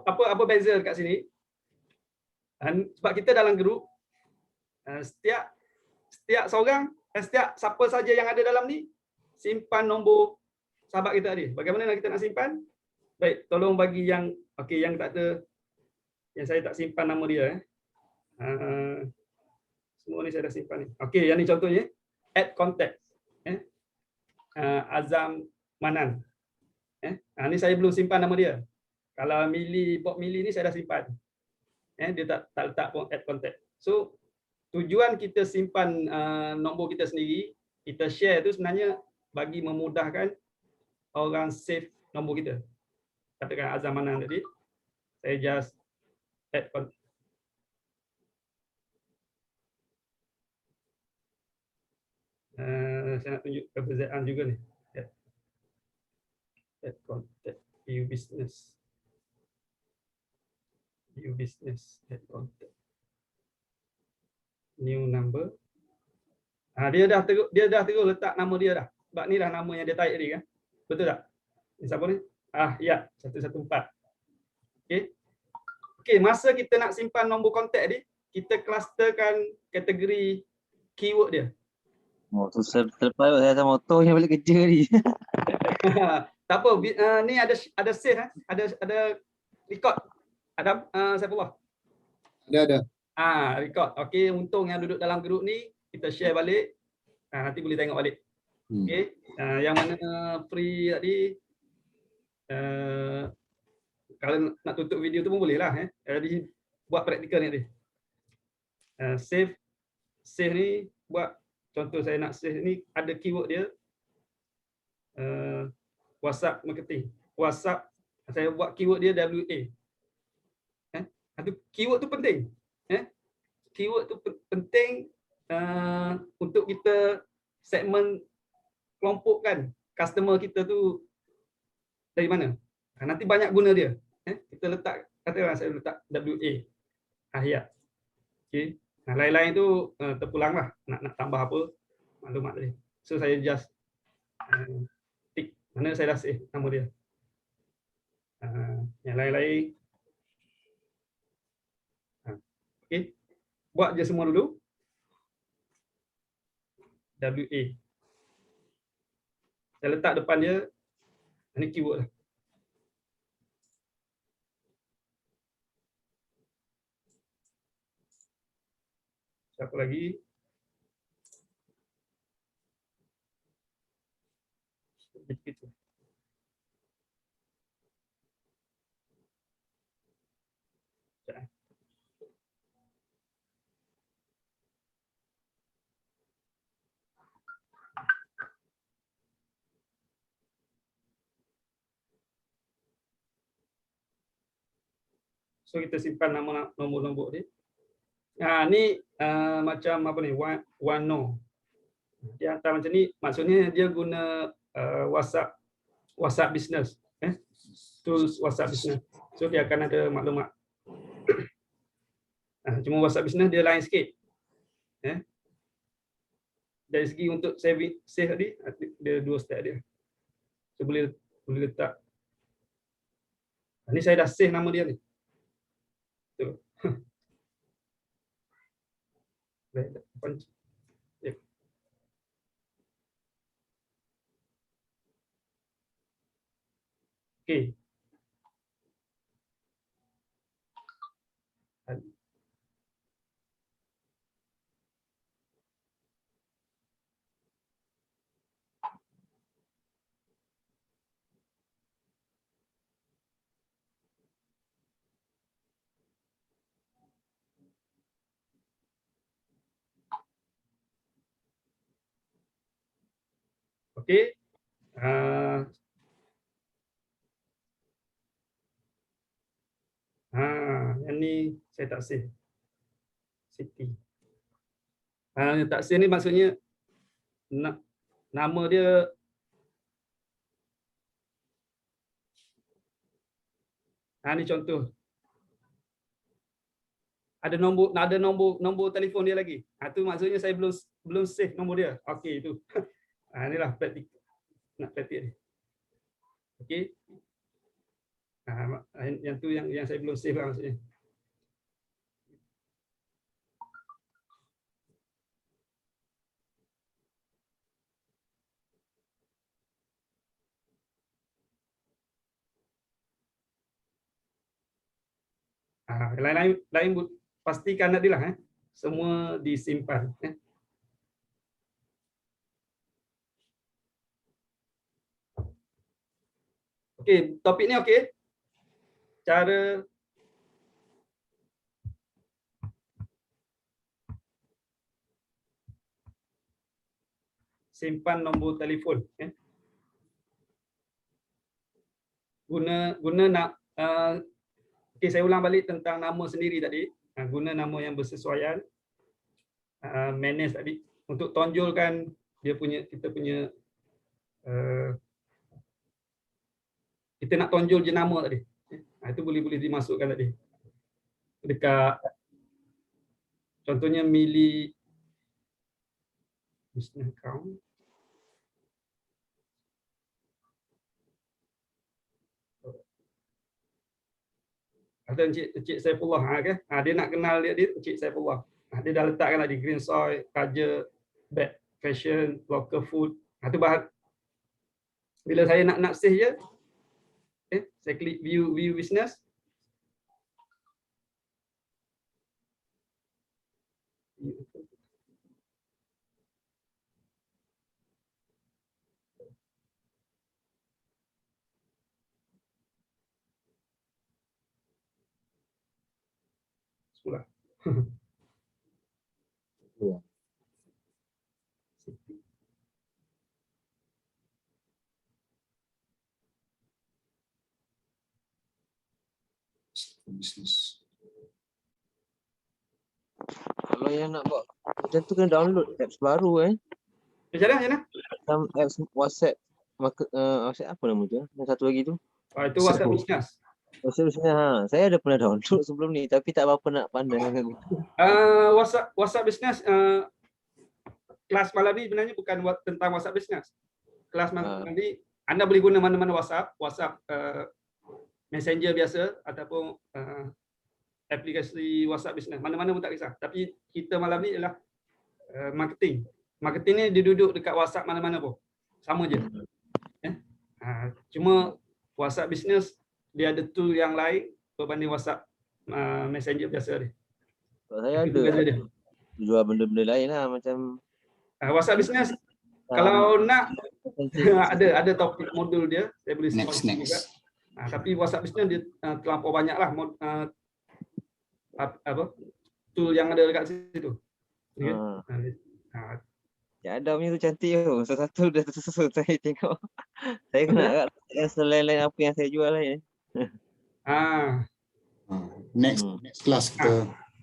Apa beza kat sini? Sebab kita dalam grup, setiap seorang, setiap siapa saja yang ada dalam ni simpan nombor sahabat kita tadi. Bagaimana nak kita nak simpan? Baik, tolong bagi yang yang tak ada, yang saya tak simpan nama dia. Semua ni saya dah simpan ni. Okey, yang ni contohnya add contact. Azam Manan. Ni saya belum simpan nama dia. Kalau bot Mili ni saya dah simpan. Dia tak letak pun add contact. So tujuan kita simpan nombor kita sendiri, kita share tu sebenarnya bagi memudahkan orang save nombor kita. Katakan Azam Manan tadi, saya just add contact. Saya nak tunjuk perbezaan juga ni. Add contact, view business, add contact, new number. Dia dah terus letak nama dia dah. Sebab ni dah nama yang dia type tadi kan. Betul tak? Ni siapa ni? Ya, 114. Okey, masa kita nak simpan nombor kontak ni, kita clusterkan kategori keyword dia. Tu selepas saya atas motor yang balik kerja ni. Tak apa, ni ada save ada record. Ada Saifullah. Ada. Record. Okey, untung yang duduk dalam grup ni kita share balik. Nanti boleh tengok balik. Okey. Yang mana free tadi, kalau nak tutup video tu pun boleh lah. Jadi buat praktikal ni tadi. Save ni buat contoh saya nak save ni ada keyword dia. WhatsApp marketing. WhatsApp saya buat keyword dia WA. Keyword tu penting. Keyword tu penting untuk kita segmen kelompokkan customer kita tu dari mana. Nanti banyak guna dia. Kita letak katakanlah saya letak WA Ahyar. Okey. Nah, lain-lain tu terpulanglah nak tambah apa maklumat tadi. So saya just tick mana saya dah save nama dia. Yang lain-lain okey. Buat je semua dulu. WA. Saya letak depan dia ini keyword lah. Siapa lagi? Begitu. So kita simpan nama nombor-nombor dia. Ni macam apa ni? OneNote. Dia hantar macam ni, maksudnya dia guna WhatsApp business, tools WhatsApp business. So dia akan ada maklumat. Cuma WhatsApp business dia lain sikit. Dari segi untuk save tadi, dia 2 step dia. So boleh letak. Ni saya dah save nama dia ni. Tu. Baik, okey. Okey. Yang ni saya tak save. City. Tak save ni maksudnya nama dia ni contoh. Ada nombor telefon dia lagi. Tu maksudnya saya belum save nombor dia. Okey itu. Inilah praktik. Nak praktik ni. Okey. Yang tu yang saya belum save lah maksudnya. Lain pastikan tadilah semua disimpan. Okey, topik ni okey. Cara simpan nombor telefon. Guna nak okey, saya ulang balik tentang nama sendiri tadi. Guna nama yang bersesuaian. Manage tadi untuk tonjolkan kita punya kita nak tonjol jenama tadi. Itu boleh dimasukkan tadi. Dekat contohnya Mili business account. Ada Encik Saifullah, dia nak kenal dia Encik Saifullah. Dia dah letakkan tadi green soil, kaja, bag fashion, local food. Itu bahan. Bila saya nak save je, saya klik view business. Sekolah. Business. Kalau yang nak buat macam tu kena download apps baru Macam mana? Macam apps WhatsApp WhatsApp apa nama tu? Yang satu lagi tu. Itu WhatsApp business. Saya ada pernah download sebelum ni tapi tak apa-apa nak pandang. WhatsApp Business, kelas malam ni sebenarnya bukan tentang WhatsApp Business. Kelas malam ni anda boleh guna mana-mana WhatsApp Messenger biasa ataupun aplikasi WhatsApp Business, mana-mana pun tak kisah. Tapi kita malam ni ialah marketing. Marketing ni dia duduk dekat WhatsApp mana-mana pun. Sama je. Cuma WhatsApp Business dia ada tool yang lain berbanding WhatsApp Messenger biasa dia. Saya Itu beza dia. jual benda-benda lain lah macam WhatsApp Business kalau nak ada topik modul dia, saya boleh Next. juga. Tapi WhatsApp Business dia terlampau banyak lah tool yang ada dekat situ. Okay? Ya ada punya tu cantik tu. Satu dah tersusun saya tengok. Saya kena agak yang selain-lain apa yang saya jual lain. Next class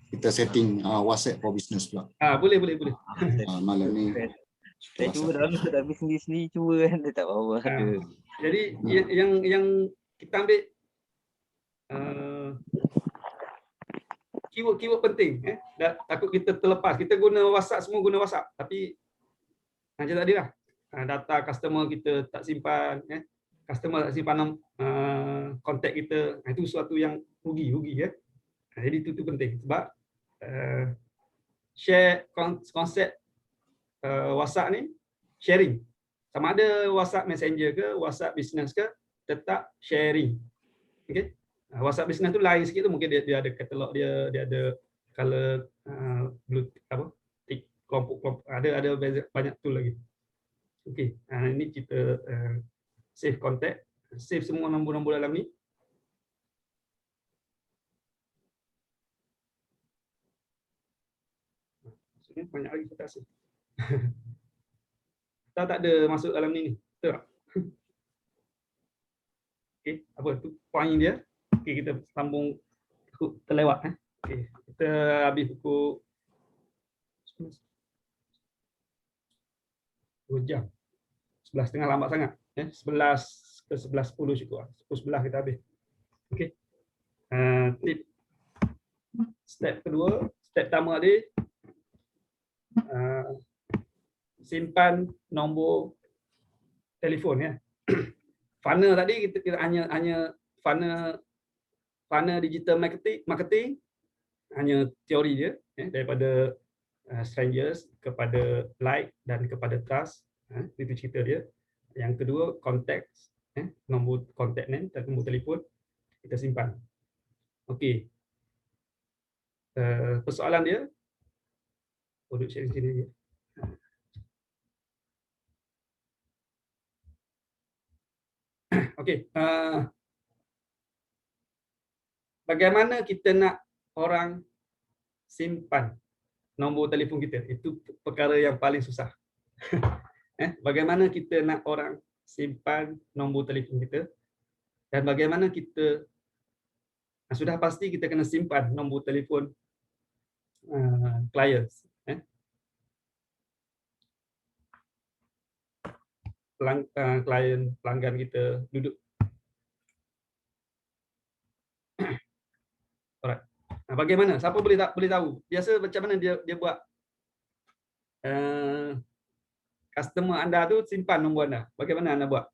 kita setting WhatsApp for business pula. Boleh. Malam ni. Saya cuba download tapi sendiri-sendiri cuba kan dia tak apa ada. Jadi yang kita ambil keyword penting, takut kita terlepas. Kita guna WhatsApp, semua guna WhatsApp, tapi macam tadi lah, data customer kita tak simpan, customer tak simpan kontak kita, itu sesuatu yang rugi ya. Jadi itu penting sebab share konsep WhatsApp ni sharing, sama ada WhatsApp Messenger ke WhatsApp Business ke, tetap sharing. Okay? WhatsApp Business tu lain sikit tu, mungkin dia ada katalog dia ada color kelompok ada banyak tool lagi. Okey, ini kita save contact, save semua nombor-nombor dalam ni. Maksudnya banyak lagi kita save. Kita tak ada masuk dalam ni. Betul tak? Okey, apa tu point dia? Okey, kita sambung terlewat. Okey, kita habis pukul 2 jam. 11.30 lambat sangat. 11 ke 11.10 cukup. 10.11 kita habis. Okey. Tip step kedua, step pertama tadi simpan nombor telefon ya. Funnel tadi kita hanya funnel digital marketing hanya teori dia daripada strangers kepada like dan kepada trust, itu cerita dia. Yang kedua konteks, nombor contact name dan nombor telefon kita simpan. Okey, persoalan dia duduk sharing sini je. Okey, bagaimana kita nak orang simpan nombor telefon kita? Itu perkara yang paling susah. Bagaimana kita nak orang simpan nombor telefon kita, dan bagaimana kita sudah pasti kita kena simpan nombor telefon clients, klien pelanggan kita duduk. Alright. Bagaimana? Siapa boleh tahu? Biasa macam mana dia buat customer anda tu simpan nombor anda? Bagaimana anda buat?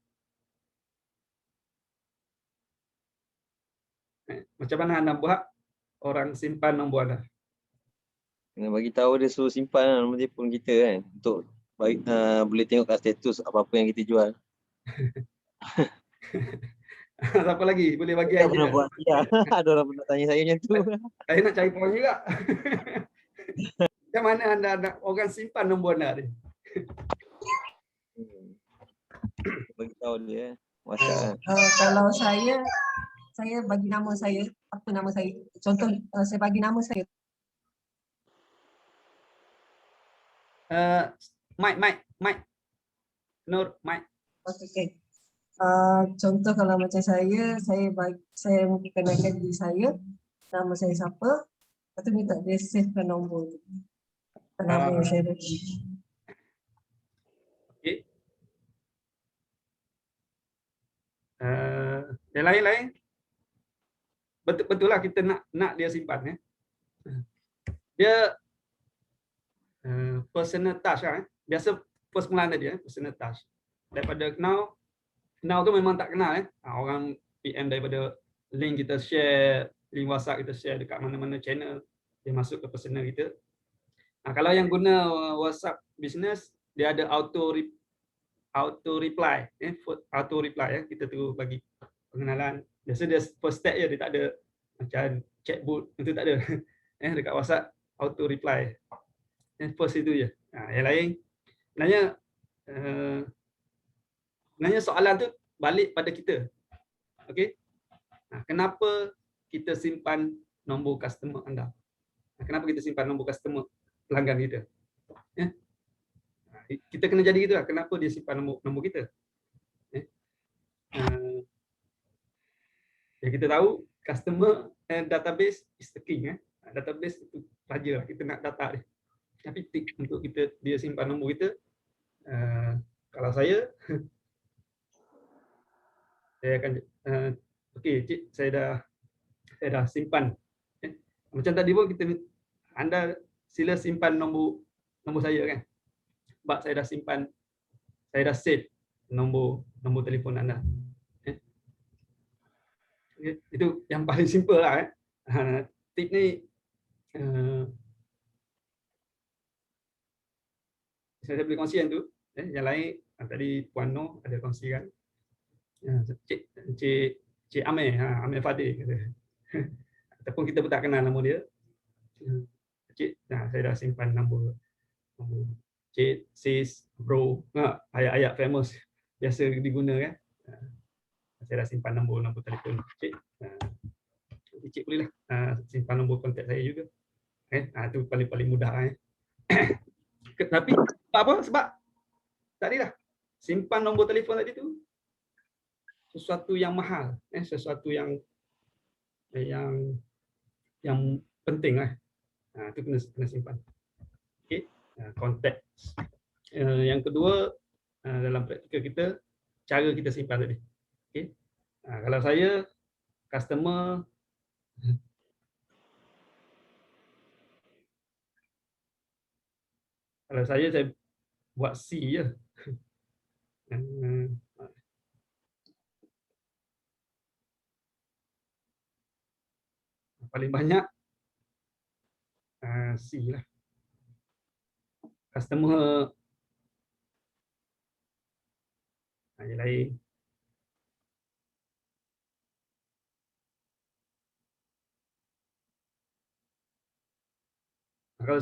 Macam mana anda buat orang simpan nombor anda? Kena bagi tahu dia suruh simpan nombor telefon kita kan untuk boleh tengok kat status apa-apa yang kita jual. Siapa lagi boleh bagi Saya idea? pernah buat ada orang pernah tanya saya macam tu. Saya nak cari point juga. Macam mana anda nak orang simpan nombor anda ni? Bagi tahu dia WhatsApp. Kalau saya bagi nama saya, apa nama saya? Contoh saya bagi nama saya. Mike. Nur, Mike. Okey. Contoh kalau macam saya mungkin kenalkan diri saya, nama saya siapa, lepas tu minta dia savekan nombor tu. Nama yang saya bagi. Okey. Yang lain-lain? betul lah kita nak dia simpan. Dia personal touch lah. Biasa first mulaan tadi personal touch. Daripada kenal tu memang tak kenal. Orang PM daripada link kita share, link WhatsApp kita share dekat mana-mana channel, dia masuk ke personal kita. Kalau yang guna WhatsApp business, dia ada auto reply, auto reply kita terus bagi pengenalan. Biasa dia first step je, dia tak ada macam chatbot itu tak ada. Dekat WhatsApp auto reply. First itu je. Yang lain sebenarnya soalan tu balik pada kita. Okey. Kenapa kita simpan nombor customer anda? Kenapa kita simpan nombor customer pelanggan kita? Kita kena jadi gitulah. Kenapa dia simpan nombor kita? Kita tahu customer and database is the king. Database itu raja lah. Kita nak data dia. Tapi tip untuk dia simpan nombor kita, kalau saya akan okey cik, saya dah simpan. Macam tadi pun anda sila simpan nombor saya kan. Sebab saya dah simpan, saya dah save nombor telefon anda. Itu yang paling simple lah. Tip ni saya boleh kongsikan tu. Yang lain tadi Puan Noh ada kongsikan. Cik Amir, Amir Fadil kata. Ataupun kita pun tak kenal nama dia. Cik, saya dah simpan nombor cik, sis, bro, ayat-ayat famous biasa diguna kan. Saya dah simpan nombor telefon cik. Cik bolehlah simpan nombor kontak saya juga. Itu paling mudah. Tapi apa? Sebab tadi dah simpan nombor telefon tadi tu sesuatu yang mahal, sesuatu yang penting lah. Itu kena simpan. Okey, konteks. Yang kedua, dalam praktikal kita, cara kita simpan tadi. Okey. Kalau saya customer saya buat C je. Paling banyak C lah. Customer yang lain. Kalau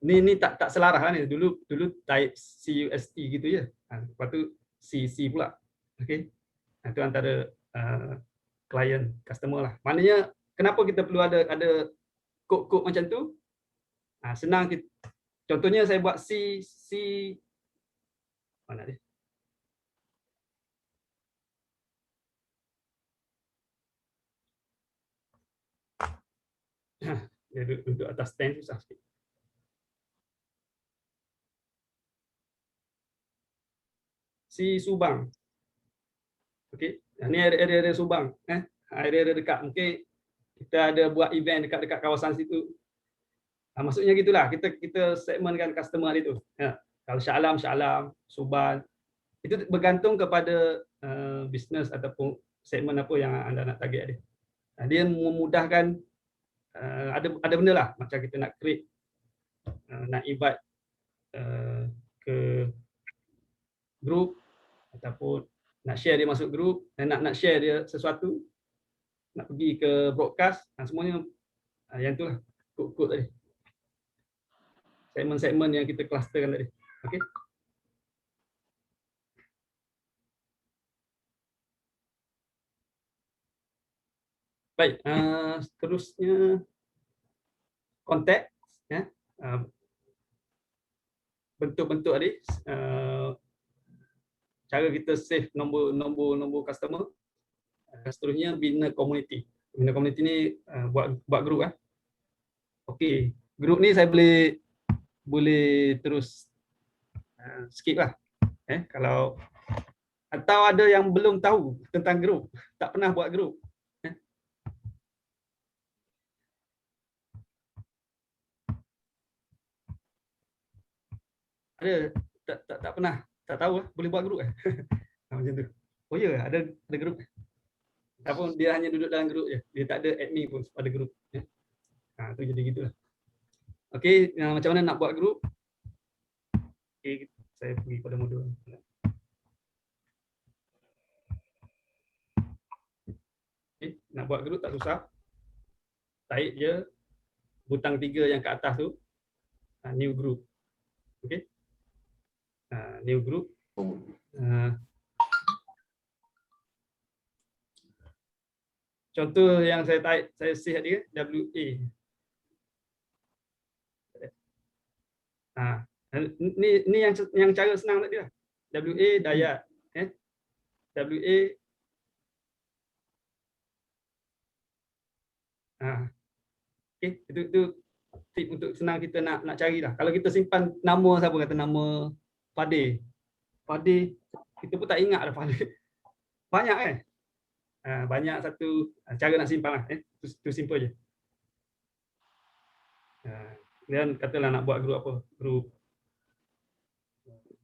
ni tak selaras ni. Dulu type CUST gitu je. Lepas tu C pula. Okey. Itu antara client customer lah. Maknanya kenapa kita perlu ada kod-kod macam tu? Senang kita, contohnya saya buat C mana dia? Dia duduk atas stand susah sikit. Si Subang. Okey, ni area Subang, area dekat. Mungkin kita ada buat event dekat kawasan situ. Maksudnya gitulah, kita segmentkan customer itu. Kalau Shah Alam, Suban, itu bergantung kepada bisnes ataupun segmen apa yang anda nak target dia. Dia memudahkan, ada benda lah macam kita nak create, nak invite ke grup ataupun nak share dia masuk grup, nak share dia sesuatu, nak pergi ke broadcast, semuanya yang itulah kod tadi. Segmen-segmen yang kita clusterkan tadi. Okey. Baik, seterusnya konteks, bentuk-bentuk tadi, cara kita save nombor customer. Seterusnya bina komuniti. Bina komuniti ni buat grup. Okey, grup ni saya boleh terus skip lah. Kalau atau ada yang belum tahu tentang grup, tak pernah buat grup. Ada tak pernah, tak tahu boleh buat grup macam tu. Oh ya, ada grup. Ataupun dia hanya duduk dalam grup je. Dia tak ada admin pun pada grup. Tu jadi gitulah. Okey, macam mana nak buat grup? Okey, saya pergi pada modul. Okay, nak buat grup tak susah. Tarik je butang 3 yang kat atas tu, new group. Okey. New group. Contoh yang saya tarik, saya save tadi WA. Ni yang cara senang tadi lah. WA Dayat. WA. Okay, itu tip untuk senang kita nak cari lah. Kalau kita simpan nama siapa, kata nama Fadil. Fadil, kita pun tak ingat dah Fadil. Banyak kan? Banyak satu cara nak simpan lah. Itu simple je. Kemudian katalah nak buat grup apa? Grup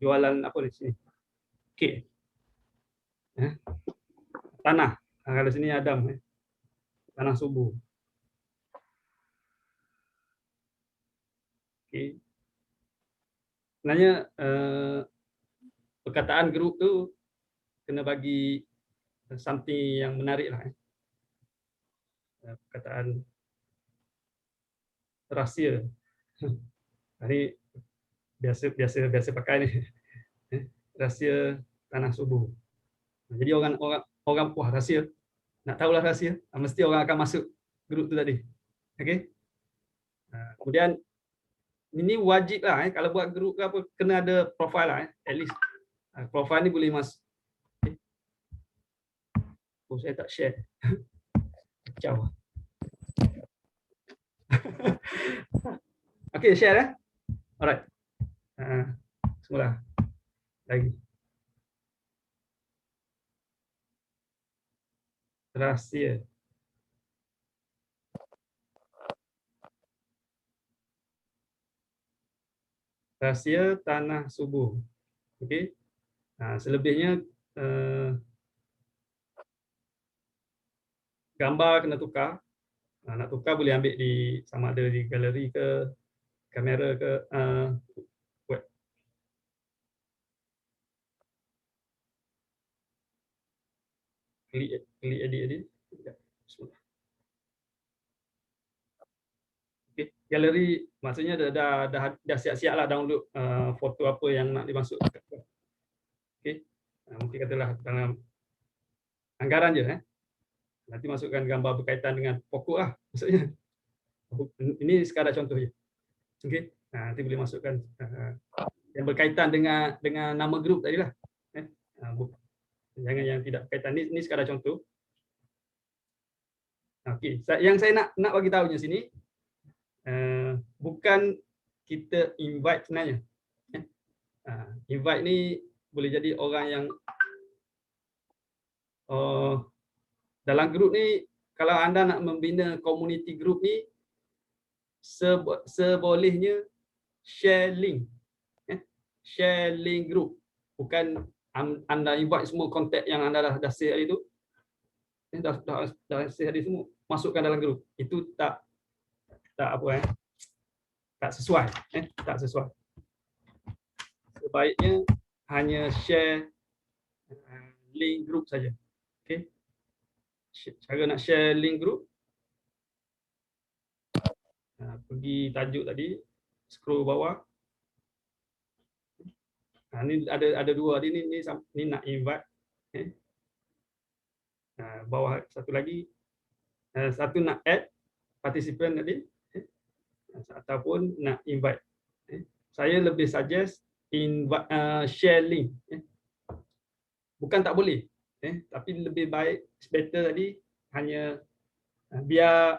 jualan apa di sini? Kek. Tanah. Kalau sini Adam. Tanah subuh. Okay. Sebenarnya perkataan grup tu kena bagi something yang menarik lah. Perkataan rahsia. Ini biasa pakai ni. Rahsia tanah subuh. Jadi orang wah rahsia. Nak tahulah rahsia, mesti orang akan masuk grup tu tadi. Okey. Kemudian ini wajib lah kalau buat grup ke apa, kena ada profile lah at least. Profile ni boleh okay. Oh, saya tak share. Kacau. Okey, share Alright. Semula. Lagi. Rahsia. Rahsia tanah subuh. Okey. Selebihnya gambar kena tukar. Nak tukar boleh ambil di sama ada di galeri ke, kamera ke, web. Klik edit. Okay. Galeri maksudnya dah siap-siap lah download foto apa yang nak dimasukkan. Okey. Mungkin katalah dalam anggaran je nanti masukkan gambar berkaitan dengan pokok lah maksudnya. Ini sekadar contoh je. Okey. Nanti boleh masukkan yang berkaitan dengan nama grup tadi lah. Jangan yang tidak berkaitan. Ini sekadar contoh. Okey. Yang saya nak bagi tahu di sini bukan kita invite sebenarnya. Invite ni boleh jadi orang yang dalam grup ni, kalau anda nak membina community group ni, sebolehnya share link. Share link group. Bukan anda invite semua kontak yang anda dah share hari tu. Dah share hari semua, masukkan dalam grup. Itu tak sesuai. Tak sesuai. Sebaiknya hanya share link group saja. Okey. Cara nak share link group, pergi tajuk tadi, scroll bawah. Ni ada dua ni nak invite. Bawah satu lagi, satu nak add participant tadi, ataupun nak invite. Saya lebih suggest invite, share link. Bukan tak boleh, tapi lebih baik, better tadi hanya biar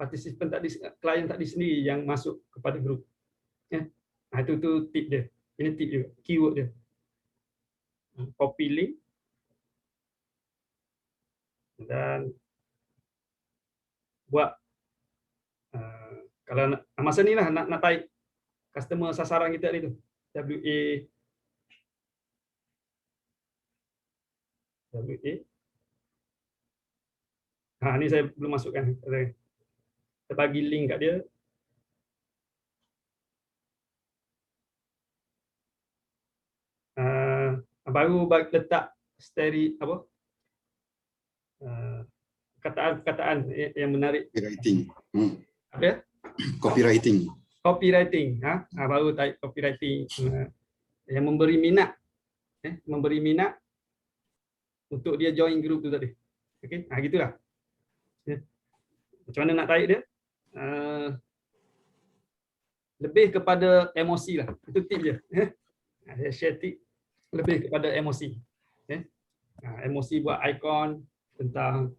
participant tadi, klien tadi sendiri yang masuk kepada grup. Itu tip dia. Ini tip juga, keyword dia. Copy link dan buat kalau masa ni lah nak tarik customer sasaran kita hari tu. WA ni saya belum masukkan. Kita bagi link kat dia. Baru letak perkataan-perkataan yang menarik. Copywriting. Apa ya? Copywriting. Copywriting. Baru type copywriting. Yang memberi minat untuk dia join group tu tadi. Okey, gitulah. Macam mana nak tarik dia? Lebih kepada emosi lah. Itu tip dia. Saya share tip lebih kepada emosi. Emosi buat ikon tentang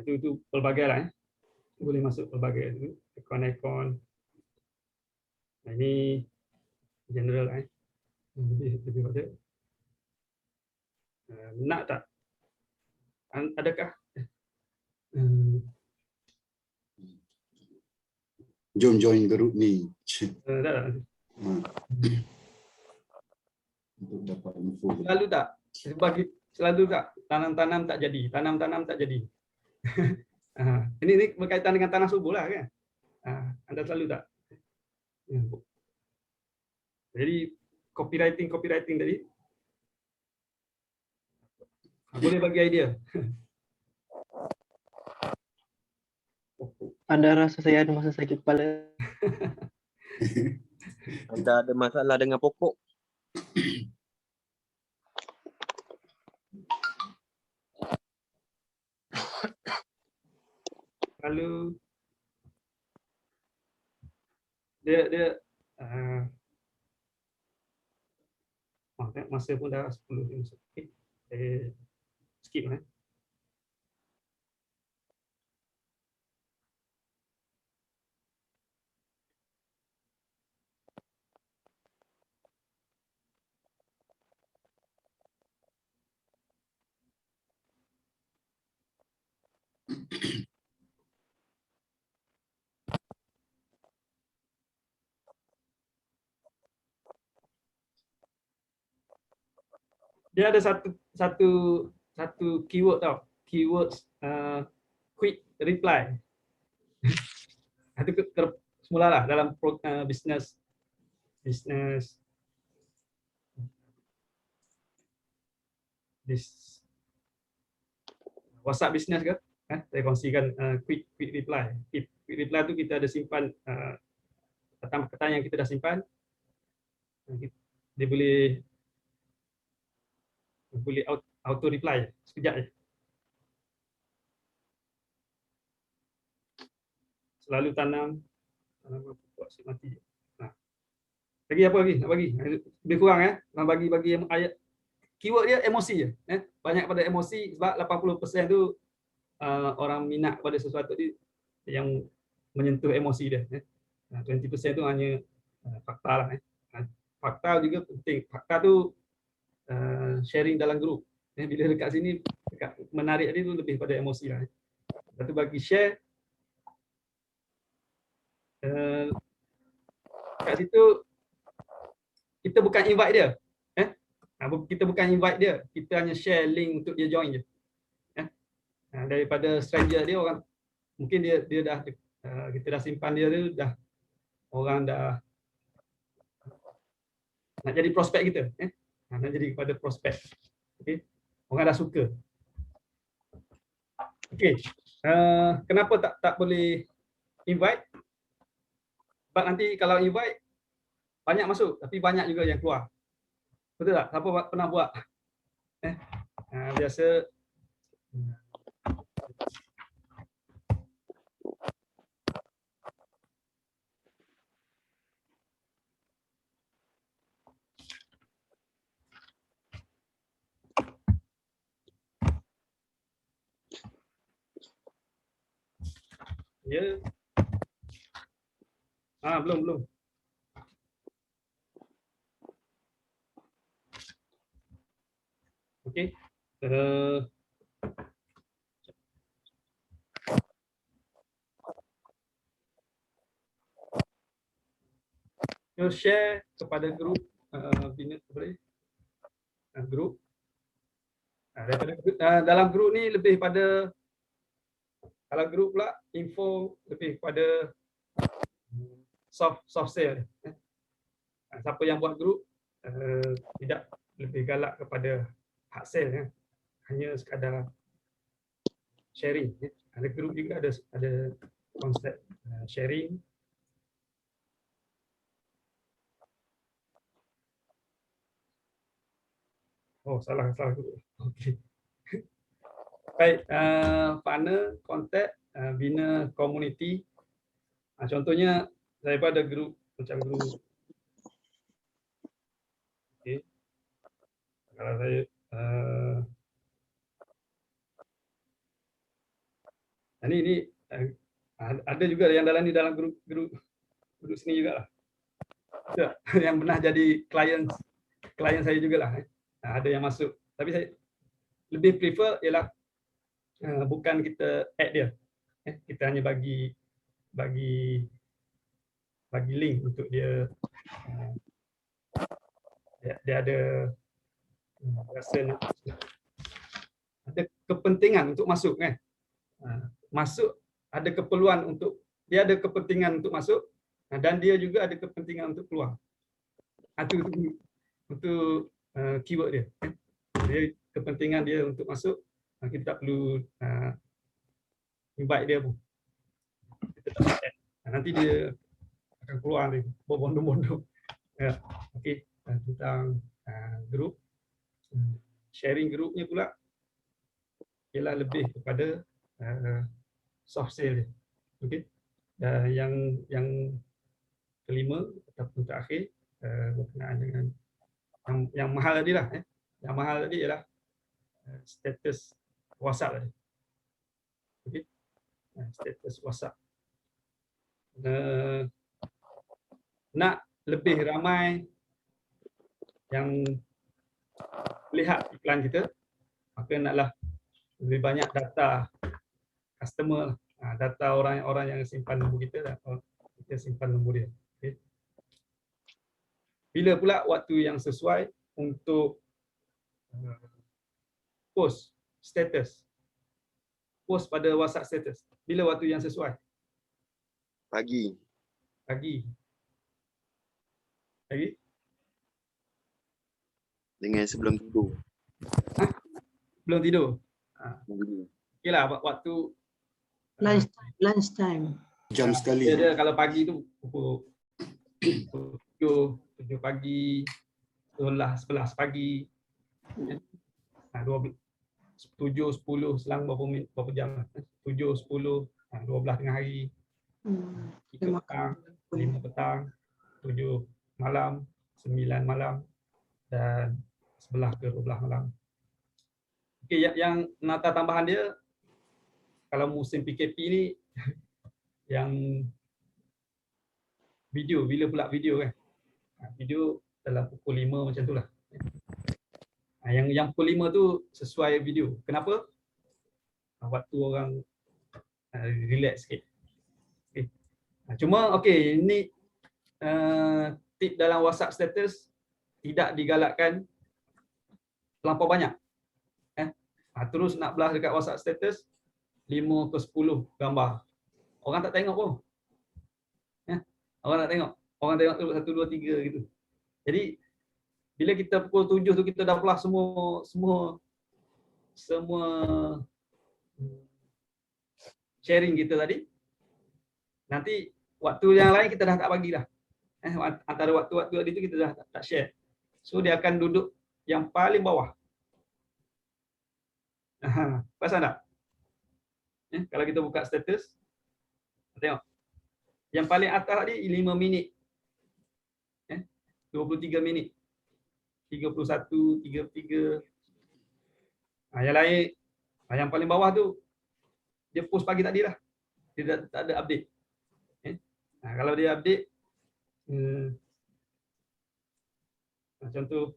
itu pelbagai lah. Boleh masuk pelbagai tu. Ikon-ikon. Ini general lah. Lebih pada nak tak? Adakah? Jom join group ni. Tak. Untuk dapat info. Selalu tak tanam-tanam tak jadi, tanam-tanam tak jadi. Ini berkaitan dengan tanah subur lah kan. Anda selalu tak? Jadi copywriting tadi boleh bagi idea. Anda rasa saya ada masa sakit kepala? Anda ada masalah dengan pokok? Lalu dia masa pun dah 10 minit. Okey. Skip . Dia ada satu keyword tau. Keywords quick reply. Itu semula lah dalam business WhatsApp business ke? Saya kongsikan quick reply. Quick reply tu kita ada simpan perkataan yang kita dah simpan. Dia boleh auto reply sekejap je. Selalu tanam pokok asyik mati. Lagi apa lagi nak bagi? Lebih kurang nak bagi ayat. Keyword dia emosi je. Banyak pada emosi sebab 80% tu orang minat pada sesuatu yang menyentuh emosi dia. 20% tu hanya fakta lah. Fakta juga penting. Fakta tu sharing dalam grup. Bila dekat sini menarik dia tu lebih pada emosi lah. Lepas tu bagi share. Kat situ kita bukan invite dia. Kita bukan invite dia. Kita hanya share link untuk dia join je. Daripada stranger dia orang mungkin dia dah kita dah simpan dia tu dah orang dah nak jadi prospek kita. Nak jadi kepada prospek. Okey. Orang dah suka. Okey. Kenapa tak boleh invite? Sebab nanti kalau invite banyak masuk tapi banyak juga yang keluar. Betul tak? Siapa pernah buat? Biasa ya. Belum. Okey. Terus share kepada grup bina boleh grup. Dalam grup ni lebih pada, kalau grup pula info lebih pada soft sale. Siapa yang buat grup tidak lebih galak kepada hard sale, hanya sekadar sharing. Ada grup juga ada konsep sharing. Oh, salah grup. Okey. Baik, partner, kontak, bina komuniti. Contohnya saya pun ada grup macam grup. Okey. Kalau saya ini ada juga yang dalam grup sini jugalah. Yang pernah jadi klien saya jugalah. Ada yang masuk. Tapi saya lebih prefer ialah bukan kita add dia. Kita hanya bagi link untuk dia ada rasa ada kepentingan untuk masuk kan. Masuk ada keperluan untuk dia ada kepentingan untuk masuk dan dia juga ada kepentingan untuk keluar. Itu untuk keyword dia. Dia kepentingan dia untuk masuk, kita tak perlu invite dia pun. Kita tak add. Nanti dia akan keluar ni berbondong-bondong. Ya, okey, tentang grup. Sharing grupnya pula ialah lebih kepada soft sale dia. Okey. Yang kelima ataupun terakhir berkenaan dengan yang mahal tadi lah. Yang mahal tadi ialah status WhatsApp tadi. Okey. Status WhatsApp. Nak lebih ramai yang lihat iklan kita, maka naklah lebih banyak data customer, data orang yang simpan nombor kita dan kita simpan nombor dia. Okay. Bila pula waktu yang sesuai untuk post status, post pada WhatsApp status? Bila waktu yang sesuai? Pagi. Lagi Dengan sebelum tidur. belum tidur. Dulu. Okeylah waktu Lunch time. Jam sekali. dia kalau pagi tu pukul 7 pagi, 11 pagi. 12 7 10 selang berapa jam? 7 10 12 tengah hari. 3 petang, 5 petang, 7 malam, 9 malam dan 11 ke 12 malam. Okey, yang nata tambahan dia kalau musim PKP ni yang video, bila pula video kan? Video dalam pukul 5 macam tu lah. Yang pukul 5 tu sesuai video. Kenapa? Waktu orang relax sikit. Okay. Cuma okey, ini tip dalam WhatsApp status tidak digalakkan terlampau banyak. Terus nak belah dekat WhatsApp status 5 ke 10 gambar. Orang tak tengok pun. Orang tak tengok. Orang tengok tu 1 2 3 gitu. Jadi bila kita pukul 7 tu kita dah belah semua sharing kita tadi. Nanti waktu yang lain kita dah tak bagi dah. Antara waktu-waktu tadi tu kita dah tak share. So dia akan duduk yang paling bawah. Perasan tak? Kalau kita buka status, tengok. Yang paling atas tadi 5 minit. 23 minit. 31, 33. Yang lain, yang paling bawah tu dia post pagi tadi lah. Dia tak ada update. Kalau dia update, contoh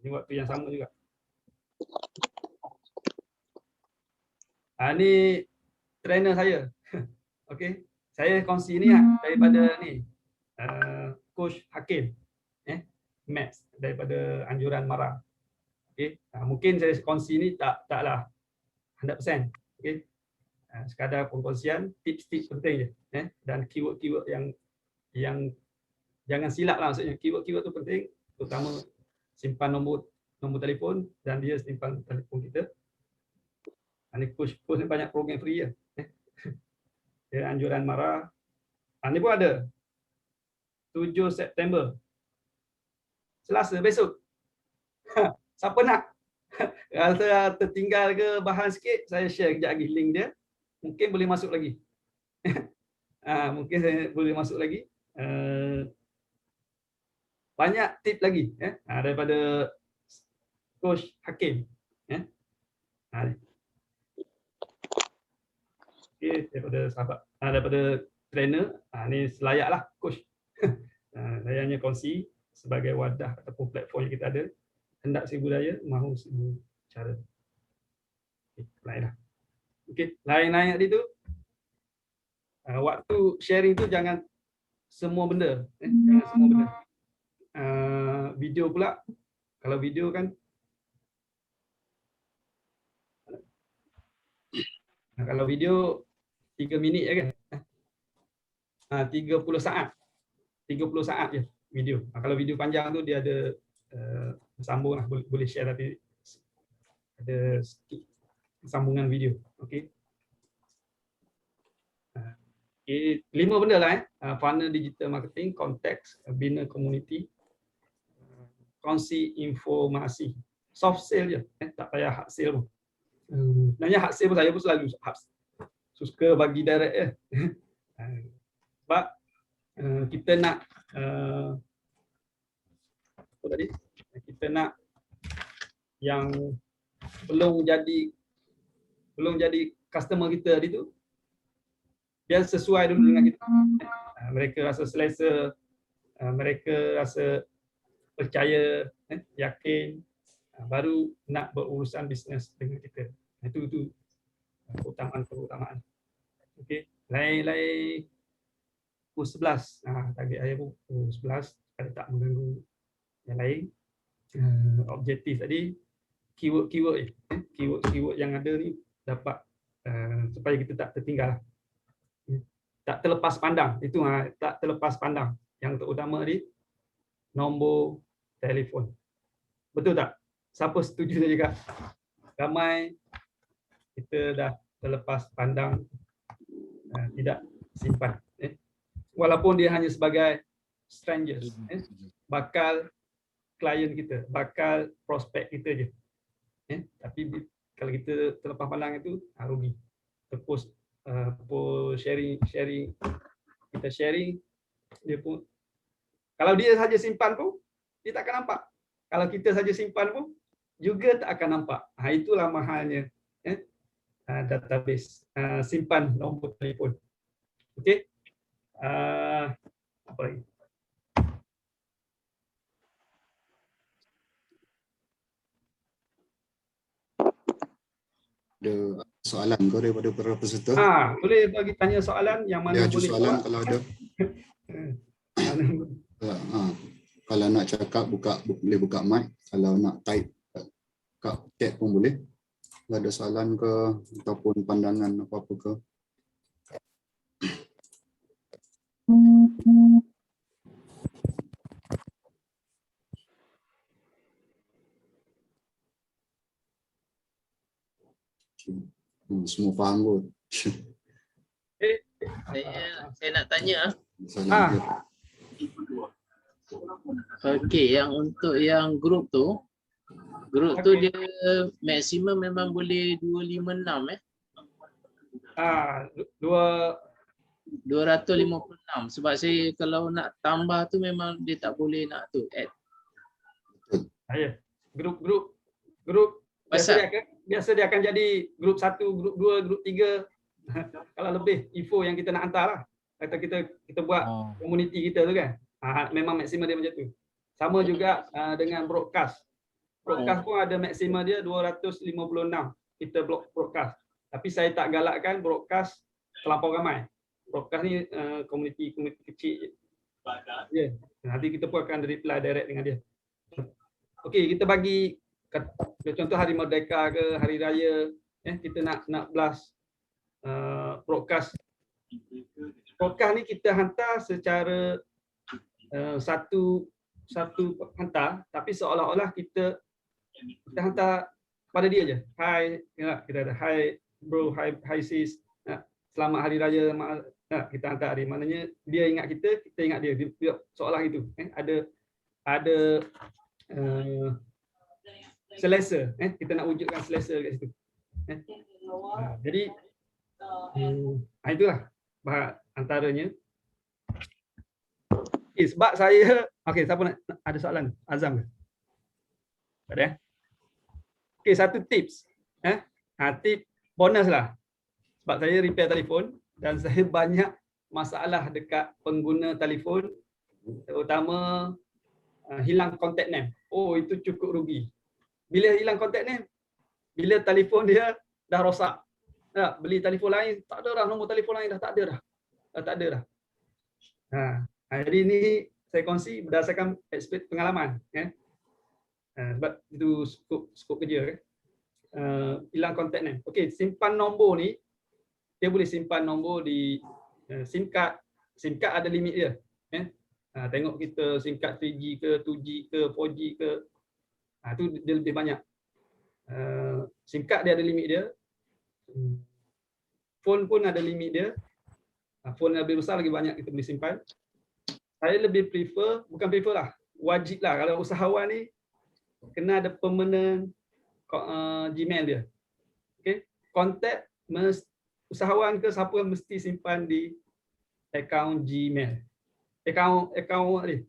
ini waktu yang sama juga. Ni trainer saya. Okey, saya kongsi ni daripada ni Coach Hakim, Max daripada Anjuran Mara. Okey, mungkin saya kongsi ni taklah 100%. Okey, sekadar perkongsian tips-tips penting je, dan keyword-keyword yang jangan silap lah, maksudnya keyword-keyword tu penting, terutama simpan nombor telefon dan dia simpan telefon kita. Ini coach ni banyak program free ya. Dia Anjuran Mara. Ni pun ada 7 September, Selasa besok. Siapa nak? Kalau tertinggal ke bahan sikit, saya share kejap lagi link dia. Mungkin boleh masuk lagi. Mungkin saya boleh masuk lagi. Banyak tip lagi daripada Coach Hakim. Okay, daripada sahabat, daripada trainer, ni selayaklah coach. Saya hanya kongsi sebagai wadah ataupun platform yang kita ada. Hendak seribu daya, mahu seribu cara. Okay, lainlah. Okey, lain-lain tadi tu, waktu sharing tu jangan semua benda, jangan semua benda. Video pula, kalau video kan, kalau video 3 minit je kan, 30 saat je video. Kalau video panjang tu dia ada sambung lah, boleh share tapi ada sambungan video. Okey. Okay, 5 benda lah funnel digital marketing, konteks, bina komuniti, kongsi informasi, soft sale je, tak payah hard sale pun. Sebenarnya hard sale pun saya pun selalu suka bagi direct sebab kita nak apa tadi? Kita nak yang belum jadi customer kita tadi tu, dia sesuai dulu dengan kita. Mereka rasa selesa, mereka rasa percaya, yakin, baru nak berurusan bisnes dengan kita. Itu keutamaan. Okey, lain-lain pukul 11. Target saya pun pukul 11 supaya tak mengganggu yang lain. Objektif tadi keyword yang ada ni dapat supaya kita tak tertinggal, tak terlepas pandang. Itu tak terlepas pandang. Yang terutama tadi nombor telefon. Betul tak? Siapa setuju saya cakap? Ramai kita dah terlepas pandang, tidak simpan. Walaupun dia hanya sebagai strangers, bakal klien kita, bakal prospek kita je. Tapi kalau kita terlepas pandang itu, rugi. Terus sharing, kita sharing, dia pun, kalau dia saja simpan pun, dia tak akan nampak. Kalau kita saja simpan pun, juga tak akan nampak. Itulah mahalnya database, simpan nombor telefon. Okey. Apa lagi? Ada soalan kau daripada para peserta? Boleh bagi tanya soalan yang mana Dia boleh soalan jawab. kalau ada. Kalau nak cakap boleh buka mic, kalau nak type kat chat pun boleh. Kalau ada soalan ke ataupun pandangan apa-apa ke. Semua faham kot. Saya nak tanya. Soalan dia. Okey, yang untuk yang grup tu dia maksimum memang boleh 256 256 sebab saya kalau nak tambah tu memang dia tak boleh nak tu add. Grup WhatsApp. biasa dia akan jadi grup 1, grup 2, grup 3. Kalau lebih info yang kita nak hantar lah. Kata kita buat komuniti kita tu kan. Memang maksimum dia macam tu. Sama juga dengan broadcast. Broadcast pun ada maksimum dia 256. Kita broadcast. Tapi saya tak galakkan broadcast terlampau ramai. Broadcast ni komuniti kecil je. Ya, nanti kita pun akan reply direct dengan dia. Okey, kita bagi contoh hari merdeka ke hari raya, kita nak blast broadcast. Broadcast ni kita hantar secara satu hantar, tapi seolah-olah kita hantar pada dia je. Hai, kita ada hi bro, hi sis. Selamat hari raya, kita hantar dia. Maknanya dia ingat kita ingat dia. Dia seolah itu. Ada selesa. Kita nak wujudkan selesa kat situ. Jadi itulah antaranya. Sebab saya, siapa nak ada soalan? Azam ke? Tak ada. Satu tips. Tip bonus lah. Sebab saya repair telefon dan saya banyak masalah dekat pengguna telefon, terutama hilang contact name. Oh, itu cukup rugi. Bila hilang contact name, bila telefon dia dah rosak. Beli telefon lain, tak ada dah, nombor telefon lain dah tak ada dah. Tak ada dah. Jadi ini saya kongsi berdasarkan expert pengalaman. Sebab itu skop kerja. Hilang contact name. Okey, simpan nombor ni, dia boleh simpan nombor di SIM card. SIM card ada limit dia. Tengok kita SIM card 3G ke, 2G ke, 4G ke. Itu dia lebih banyak. SIM card dia ada limit dia. Phone pun ada limit dia. Phone lebih besar lagi banyak kita boleh simpan. Saya lebih bukan prefer lah, wajib lah kalau usahawan ni kena ada permanent Gmail dia. Okey, kontak usahawan ke siapa yang mesti simpan di akaun Gmail. Akaun ni,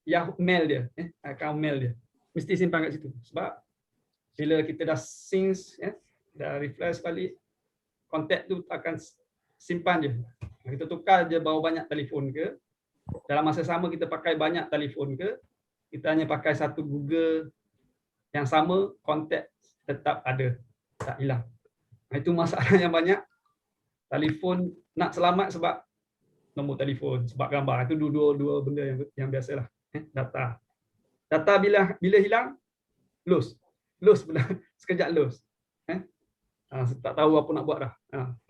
Yahoo mail dia, akaun mail dia. Mesti simpan kat situ. Sebab bila kita dah sync, dah refresh balik, kontak tu akan simpan je. Kita tukar je berapa banyak telefon ke, dalam masa sama kita pakai banyak telefon ke, kita hanya pakai satu Google yang sama, kontak tetap ada, tak hilang. Itu masalah yang banyak. Telefon nak selamat sebab nombor telefon, sebab gambar. Itu dua benda yang biasalah. Data bila hilang, lose sekejap lose. Tak tahu apa nak buat dah.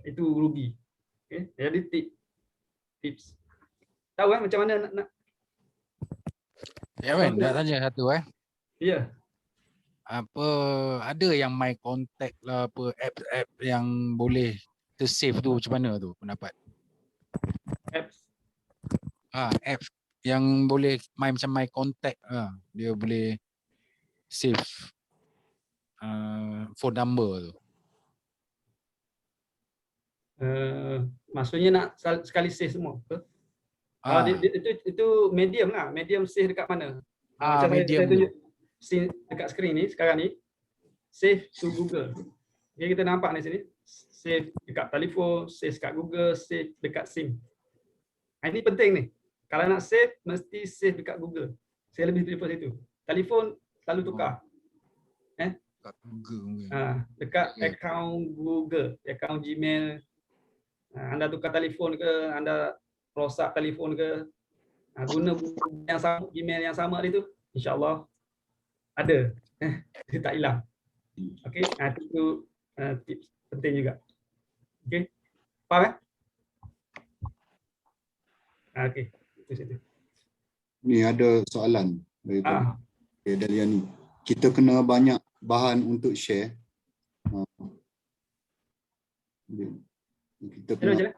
Itu rugi. Jadi tips. Tahu macam mana nak Ya kan, nak tanya satu Ya. Apa ada yang my contact lah, apa app yang boleh tersave tu, macam mana tu pendapat? Apps. Apps yang boleh macam my contact dia boleh save phone number tu. Maksudnya nak sekali save semua ke? Itu medium lah. Medium save dekat mana? Macam medium saya tunjuk dekat skrin ni sekarang ni, save to Google. Okay, kita nampak di sini, save dekat telefon, save dekat Google, save dekat SIM. Ini penting ni. Kalau nak save, mesti save dekat Google. Saya lebih prefer itu. Telefon selalu tukar. Dekat Google mungkin. Dekat akaun Google, akaun Gmail. Anda tukar telefon ke, anda rosak telefon ke, guna yang sama, Gmail yang sama itu, insya-Allah ada. Dia tak hilang. Okey, itu tips penting juga. Okey. Faham okey, itu situ. Ni ada soalan dari Yani. Kita kena banyak bahan untuk share. Kita kena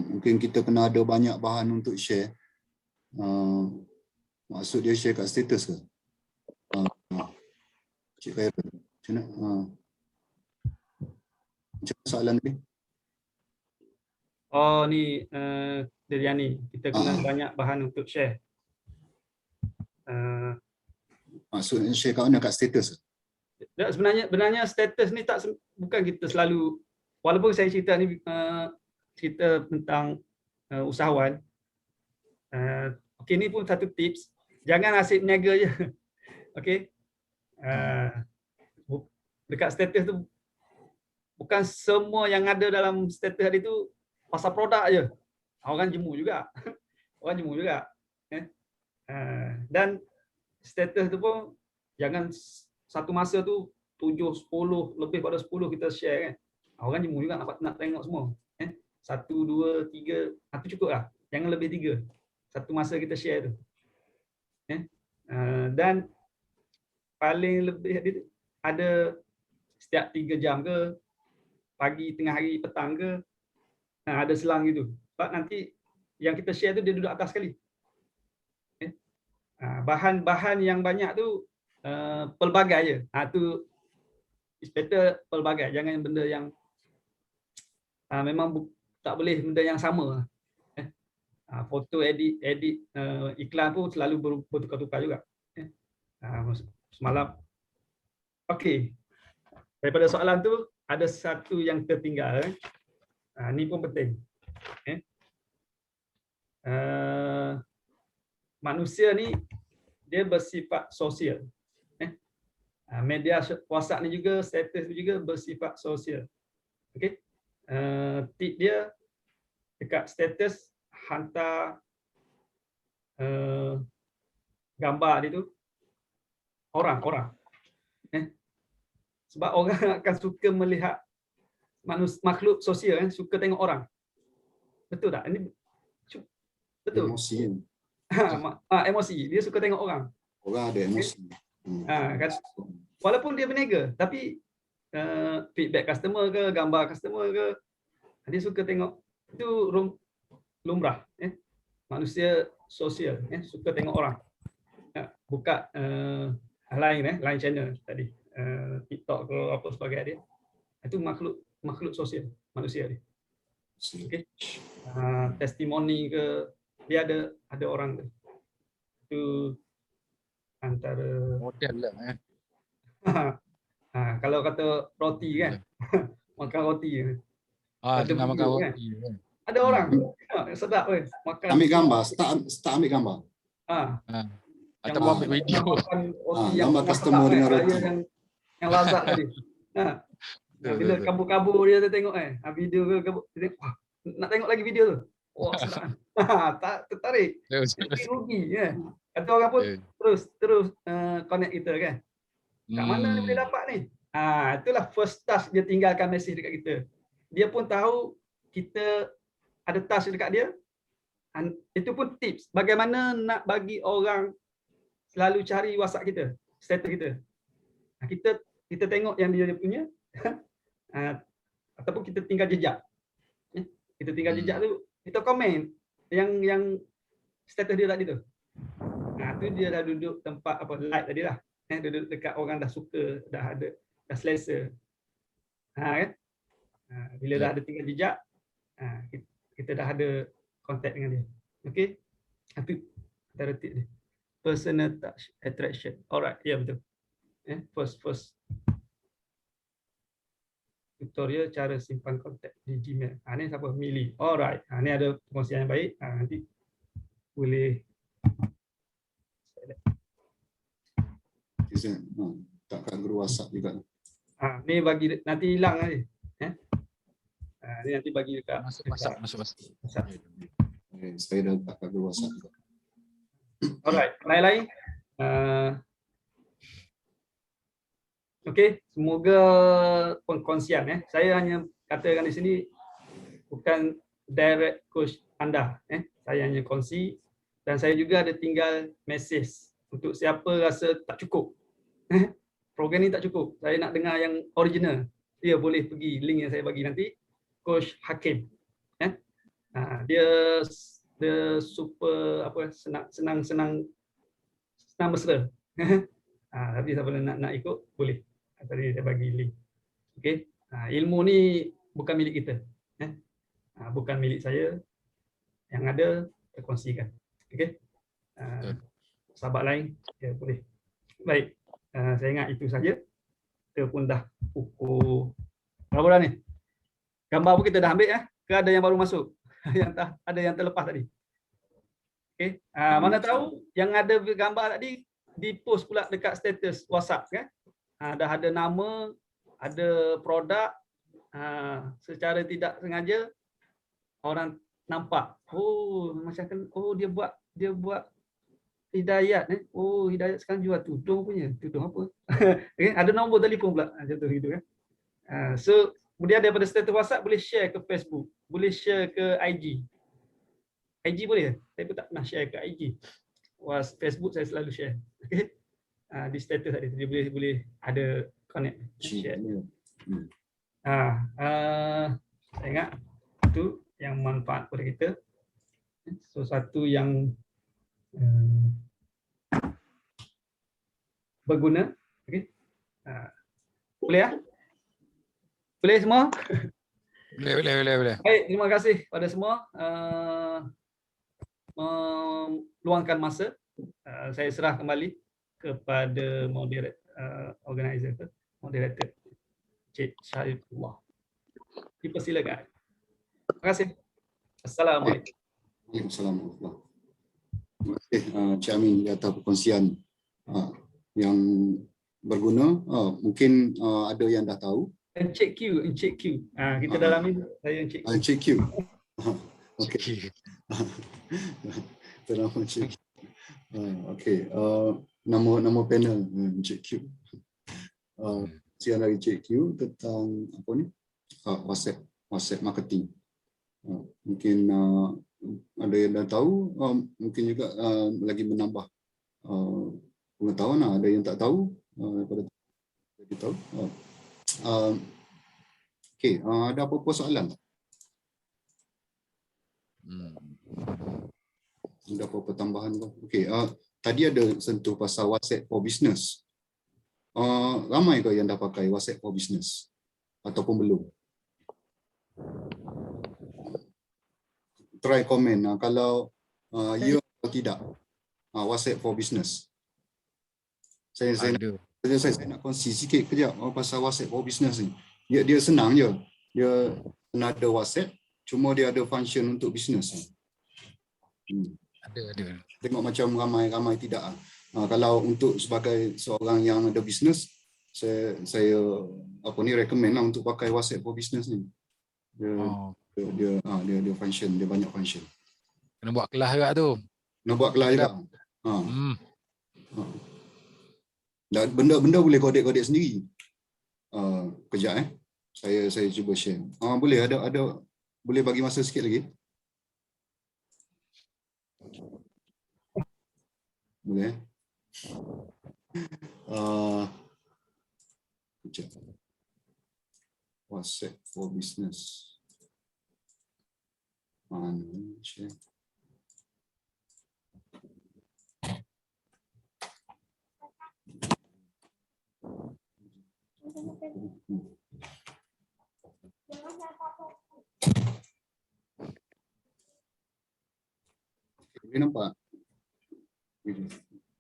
mungkin kita kena ada banyak bahan untuk share. Maksud dia share kat status ke? Cik Khairul, macam mana? Macam soalan tadi? Ni dari Yani, kita kena banyak bahan untuk share. Maksudnya share kat mana? Kat status? Sebenarnya status ni bukan kita selalu, walaupun saya cerita ni cerita tentang usahawan. Okey, ni pun satu tips, jangan asyik berniaga je. Okey. Dekat status tu bukan semua yang ada dalam status tadi tu pasal produk je. orang jemu juga. Orang jemu juga. Dan status tu pun jangan satu masa tu 7, 10, lebih pada 10 kita share kan. Orang jemu juga nak tengok semua. 1, 2, 3, itu cukup lah. Jangan lebih 3. Satu masa kita share tu. Dan paling lebih ada setiap 3 jam ke, pagi, tengah hari, petang ke, ada selang gitu. Sebab nanti yang kita share tu dia duduk atas sekali. Bahan-bahan yang banyak tu pelbagai je. Tu it's better pelbagai. Jangan benda yang memang tak boleh benda yang sama. Foto edit iklan pun selalu bertukar-tukar juga. Semalam. Okey. Daripada soalan tu ada satu yang tertinggal. Ni pun penting. Manusia ni dia bersifat sosial. Media WhatsApp ni juga, status ni juga bersifat sosial. Okey. Tip dia dekat status hantar gambar dia tu orang. Sebab orang akan suka melihat makhluk sosial kan, suka tengok orang. Betul tak? Ini betul. Emosi kan. Emosi. Dia suka tengok orang. Orang ada emosi. Kan? Walaupun dia berniaga, tapi feedback customer ke, gambar customer ke, dia suka tengok. Itu lumrah. Manusia sosial, suka tengok orang. Buka lain channel tadi, TikTok ke apa sebagainya dia. Itu makhluk sosial manusia dia. Okay. Testimoni ke, dia ada orang tu. Itu antara Model lah. kalau kata roti kan, makan roti. Tengah makan video, roti kan. Ada orang sedap kan makan. Ambil gambar, start ambil gambar. Ataupun ambil video. Makan roti yang gambar customer dengan roti. Yang lazat tadi. Bila kabur-kabur dia tengok video ke kabur, dia tengok, wah, nak tengok lagi video tu. Wah, sedap. Tak tertarik. Rugi kan. Kata orang pun terus connect kita kan. Kat mana dia boleh dapat ni? Itulah first task dia tinggalkan mesej dekat kita. Dia pun tahu kita ada task dekat dia. Itu pun tips bagaimana nak bagi orang selalu cari WhatsApp kita, status kita. Kita tengok yang dia punya ataupun kita tinggal jejak. Kita tinggal jejak tu, kita komen yang status dia tadi tu. Tu dia dah duduk tempat like tadi lah. Duduk dekat orang dah suka, dah selesa. Kan? Bila dah ada tinggal jejak, kita dah ada kontak dengan dia. Okey? Itu antara tip dia. Personal touch attraction. Alright, ya betul. First tutorial cara simpan kontak di Gmail. Ni siapa? Mili. Alright. Ni ada perkongsian yang baik. Nanti boleh tak kat guru WhatsApp juga. Ni bagi nanti hilang nanti. Ni nanti bagi dekat Masuk. Saya dah tak kat guru WhatsApp juga. Alright, lain-lain. Okey, semoga perkongsian saya hanya katakan di sini bukan direct coach anda. Saya hanya kongsi dan saya juga ada tinggal mesej untuk siapa rasa tak cukup. Program ni tak cukup. Saya nak dengar yang original. Dia boleh pergi link yang saya bagi nanti. Coach Hakim. Dia super senang mesra. Tapi siapa nak ikut boleh. Tadi saya bagi link. Okey. Ilmu ni bukan milik kita. Bukan milik saya. Yang ada terkongsikan. Okey. Sahabat lain dia boleh. Baik. Saya ingat itu saja. Kita pun dah pukul berapa dah ni? Gambar pun kita dah ambil ke ada yang baru masuk? Ada yang terlepas tadi. Okey. Mana tahu yang ada gambar tadi di post pula dekat status WhatsApp kan? Dah ada nama, ada produk, secara tidak sengaja orang nampak. Oh, macam kan, oh dia buat Hidayat oh Hidayat sekarang jual tudung punya. Tudung apa? Okay, ada nombor telefon pula macam tu gitu kan. So kemudian daripada status WhatsApp boleh share ke Facebook, boleh share ke IG. IG boleh? Saya pun tak pernah share ke IG. Facebook saya selalu share. Okay. Di status tadi dia boleh ada connect share. Saya ingat itu yang manfaat pada kita. So satu yang berguna. Okay. Boleh ya? Boleh semua? Boleh. Baik, terima kasih pada semua meluangkan masa. Saya serah kembali kepada moderator Cik Syarifullah. Dipersilakan. Terima kasih. Assalamualaikum. Waalaikumsalam. Terima kasih Cik Amin di atas perkongsian yang berguna. Mungkin ada yang dah tahu. Encik Q. Kita dalam ini saya Encik Q. Encik Q. Okey. Itu nama Encik Q. Okey. Nama panel Encik Q. Siang dari Encik Q tentang apa ni? WhatsApp marketing. Mungkin ada yang dah tahu, mungkin juga lagi menambah pengetahuan. Ada yang tak tahu daripada kita tahu. Okey, ada apa-apa soalan tak? Ada apa-apa tambahan ke? Okey, tadi ada sentuh pasal WhatsApp for Business. Ramai ke yang dah pakai WhatsApp for Business ataupun belum? Try komen kalau ya atau tidak WhatsApp for Business. Saya nak kongsi sikit kejap pasal WhatsApp for Business ni. Dia senang je. Dia ada WhatsApp, cuma dia ada function untuk business. Ada. Tengok macam ramai tidak. Kalau untuk sebagai seorang yang ada business, saya recommend lah untuk pakai WhatsApp for Business ni. Dia function, dia banyak function. Kena buat kelas juga tu. Kena buat kelas juga. Benda boleh kodek sendiri. Kejap saya cuba share. Boleh ada boleh bagi masa sikit lagi? Boleh. Kejap. WhatsApp for Business. Mana share? Boleh nampak?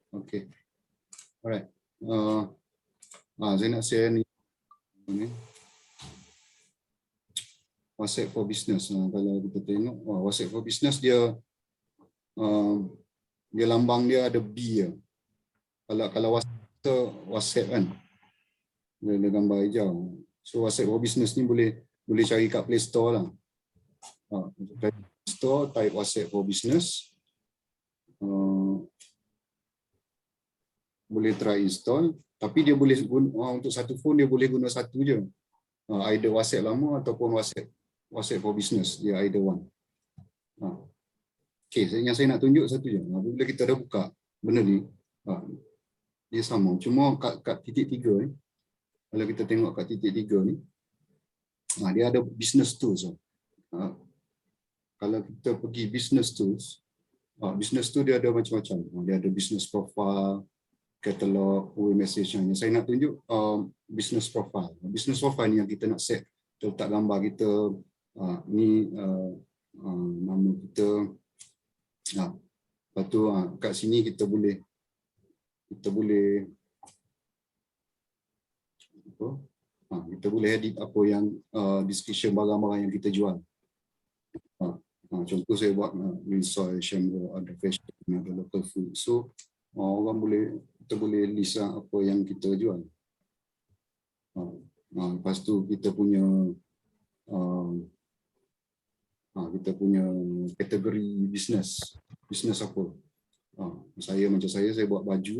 Okay. Alright. Saya nak share ni. WhatsApp for Business. Kalau kita tengok, WhatsApp for Business dia lambang dia ada B ya. Kalau WhatsApp kan, dia gambar hijau. So WhatsApp for Business ni boleh cari kat Play Store lah. Play Store, type WhatsApp for Business. Boleh try install, tapi dia boleh untuk satu phone dia boleh guna satu je. Either WhatsApp lama ataupun WhatsApp for Business, dia either one. Okay, yang saya nak tunjuk satu je. Bila kita dah buka benda ni, dia sama. Cuma kat titik 3 ni, kalau kita tengok kat titik 3 ni, dia ada business tools. Kalau kita pergi business tools dia ada macam-macam. Dia ada business profile, katalog, message. Saya nak tunjuk business profile. Business profile ni yang kita nak set. Kita letak gambar kita, ni nama kita. Lepas tu kat sini kita boleh edit apa yang description barang-barang yang kita jual. Contoh saya buat soil, shampoo, ada fashion, ada local food. So kita boleh list apa yang kita jual. Lepas tu kita punya Kita punya kategori bisnes apa. Macam saya buat baju.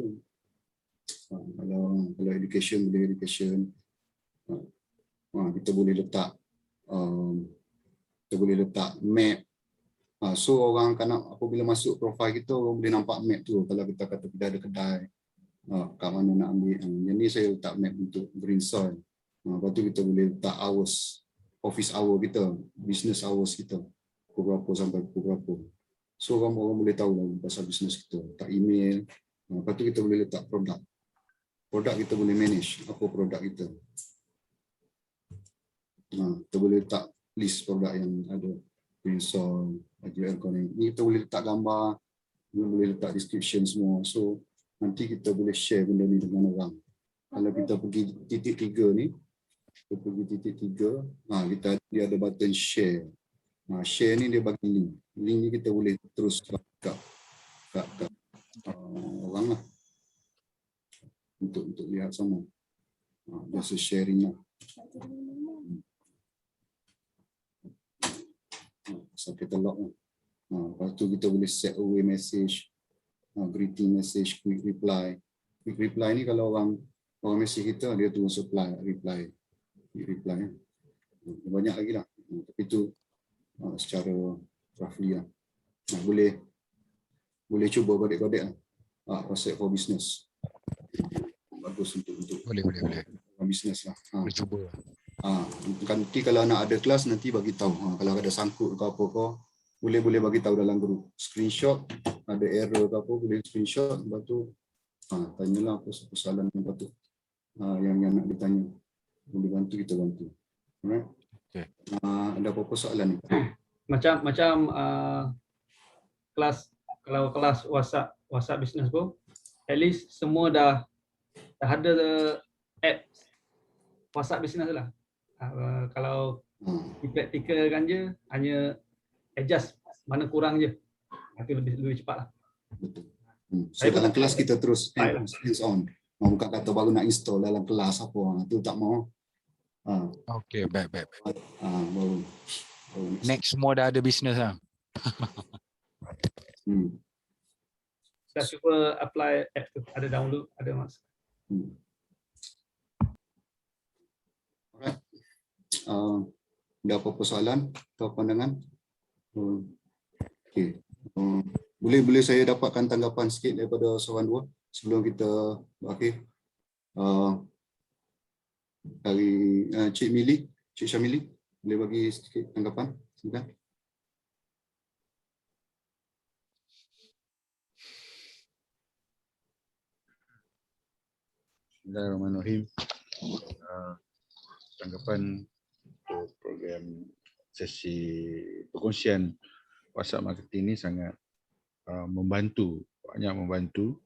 Kalau education, boleh education. Kita boleh letak map. So orang kan apabila masuk profil kita, orang boleh nampak map tu. Kalau kita kata kita ada kedai, kat mana nak ambil. Yang ni saya letak map untuk green soil. Lepas tu kita boleh letak hours, office hour kita, business hours kita, pukul berapa sampai pukul berapa. So orang boleh tahu lah pasal bisnes kita. Letak email. Lepas tu kita boleh letak produk. Produk kita boleh manage apa produk kita. Kita boleh letak list produk yang ada. Green soil, ni kita boleh letak gambar, kita boleh letak description semua. So nanti kita boleh share benda ni dengan orang. Kalau kita pergi titik 3 ni, dia ada button share. Share ni dia bagi link. Link ni kita boleh terus kat orang lah. Untuk lihat sama. Biasa sharing lah. Pasal katalog lah. Lepas tu kita boleh set away message, greeting message, quick reply. Quick reply ni kalau orang message kita, dia tu reply. Banyak lagi lah. Tapi tu secara roughly lah. Boleh cuba godek-godek lah. WhatsApp for business. Bagus untuk Boleh. business lah. Boleh cuba. Nanti kalau nak ada kelas nanti bagi tahu. Kalau ada sangkut ke apa kau, boleh bagi tahu dalam grup. Screenshot, ada error ke apa, boleh screenshot. Lepas tu tanyalah apa soalan yang patut. Yang nak ditanya. Boleh bantu, kita bantu. Alright. Okay. Ada apa-apa soalan ni? Macam kelas, kalau kelas WhatsApp business pun, at least semua dah ada app WhatsApp business lah. Kalau dipraktikalkan je, hanya adjust mana kurang je. Itu lebih cepat lah. Betul. So dalam kelas kita terus hands on. Bukan kata baru nak install dalam kelas apa. Itu tak mau. Okay, baik. Baru. Next semua dah ada business lah. Saya cuba apply app tu. Ada download, ada masuk. Alright. Ada apa-apa soalan atau pandangan? Okay. Boleh saya dapatkan tanggapan sikit daripada seorang dua sebelum kita berakhir. Dari Cik Syamili, boleh bagi sedikit tanggapan? Silakan. Bismillahirrahmanirrahim. Tanggapan untuk program sesi perkongsian WhatsApp marketing ini sangat banyak membantu,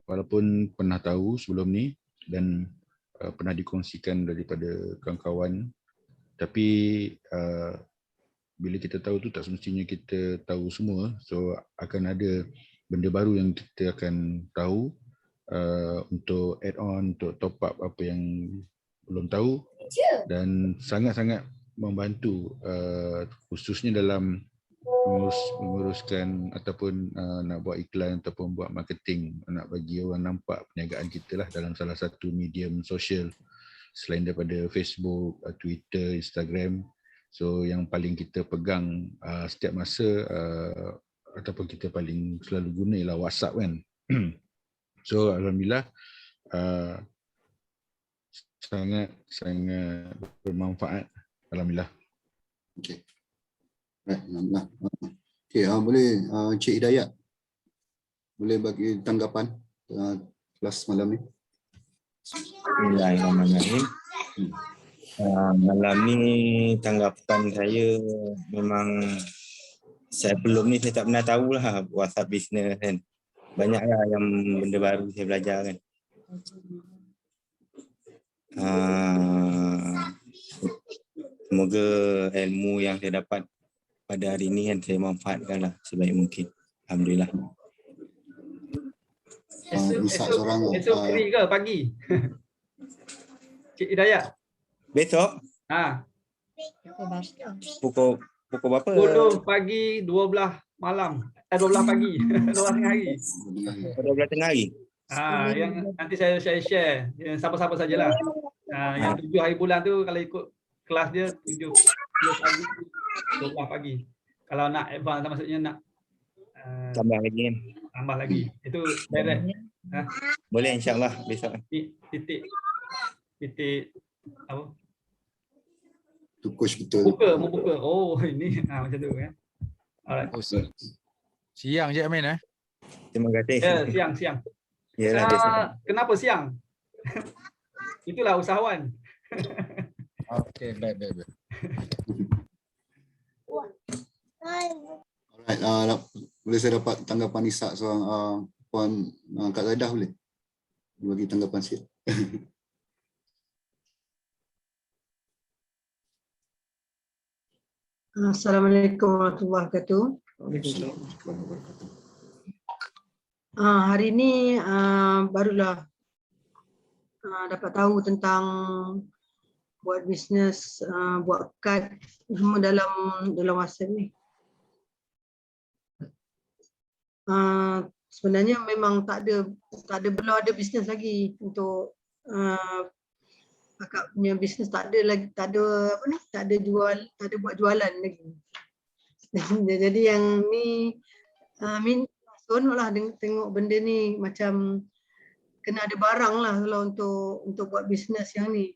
walaupun pernah tahu sebelum ni dan pernah dikongsikan daripada kawan-kawan, tapi bila kita tahu tu tak semestinya kita tahu semua. So akan ada benda baru yang kita akan tahu, untuk add on, untuk top up apa yang belum tahu, dan sangat-sangat membantu, khususnya dalam menguruskan ataupun nak buat iklan ataupun buat marketing, nak bagi orang nampak perniagaan kita lah dalam salah satu medium sosial selain daripada Facebook, Twitter, Instagram. So yang paling kita pegang setiap masa ataupun kita paling selalu guna ialah WhatsApp kan. So alhamdulillah sangat bermanfaat, alhamdulillah. Okey. Baik, alhamdulillah. Okey, boleh Cik Hidayat boleh bagi tanggapan kelas malam ni? Bismillahirrahmanirrahim. Malam ni tanggapan saya memang sebelum ni saya tak pernah tahulah WhatsApp business kan. Banyaklah yang benda baru saya belajar kan. Semoga ilmu yang saya dapat pada hari ini kan saya manfaatkanlah sebaik mungkin. Alhamdulillah. Esok free ke pagi? Cik Hidayat. Besok? Ha. Pukul Pukul berapa? 10 pagi, 12 malam. 12 pagi. 12 tengah hari. 12 tengah hari. Yang nanti saya share. Yang siapa-siapa sajalah. Yang 7 hari bulan tu kalau ikut kelas dia 7 pagi, 12 pagi. Kalau nak advance maksudnya nak Tambah lagi kan. tambah lagi. Itu direct. Boleh insyaAllah besok. Titik apa? Tu coach betul. Membuka. Oh, ini macam tu kan. Alright. Oh, siang je Amin Terima kasih. Ya, siang. Yalah, besok. Kenapa siang? Itulah usahawan. Okey, baik. Alright, boleh saya dapat tanggapan Isak seorang Puan Kak Zaidah boleh? Bagi tanggapan sikit. Assalamualaikum warahmatullahi wabarakatuh. Hari ini barulah dapat tahu tentang buat bisnes, buat kad semua dalam WhatsApp ni. Sebenarnya memang tak ada belum ada bisnes lagi untuk akak punya bisnes, tak ada buat jualan lagi. Jadi yang ni seronok lah tengok benda ni, macam kena ada barang lah kalau untuk buat bisnes yang ni.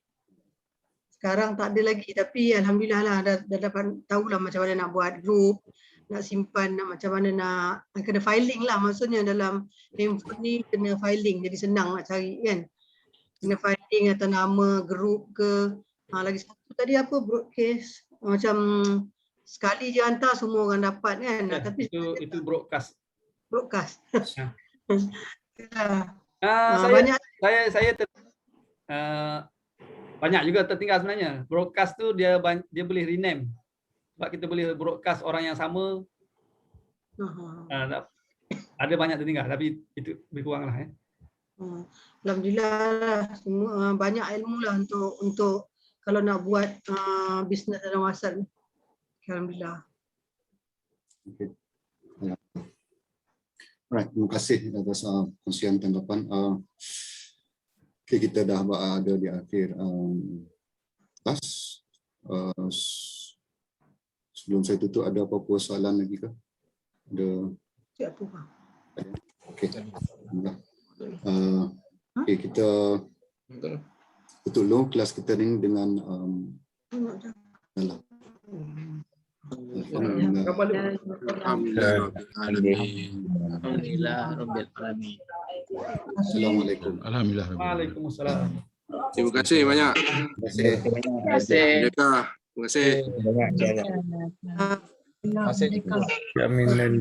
Sekarang tak ada lagi, tapi alhamdulillah lah dah dapat tahu lah macam mana nak buat group, nak simpan, macam mana nak kena filing lah, maksudnya dalam handphone ni kena filing, jadi senang nak cari kan. Kena filing atas nama group ke. Lagi satu tadi apa, broadcast, macam sekali je hantar semua orang dapat kan. Tapi itu broadcast. Banyak juga tertinggal sebenarnya. Broadcast tu dia boleh rename. Sebab kita boleh broadcast orang yang sama. Ada banyak tertinggal, tapi itu lebih kurang lah. Alhamdulillah lah, semua banyak ilmu lah untuk kalau nak buat bisnes dalam WhatsApp ni. Alhamdulillah. Okay. Alright, terima kasih atas kongsian tanggapan. Okay, kita dah ada di akhir kelas. Sebelum saya tutup, ada apa-apa soalan lagi ke? Ada? Siapa? Okay. Okay, kita tutup dulu kelas kita ni dengan Assalamualaikum. Alhamdulillah. Waalaikumsalam. Terima kasih banyak. Terima kasih. Terima kasih. Terima kasih. Jaminan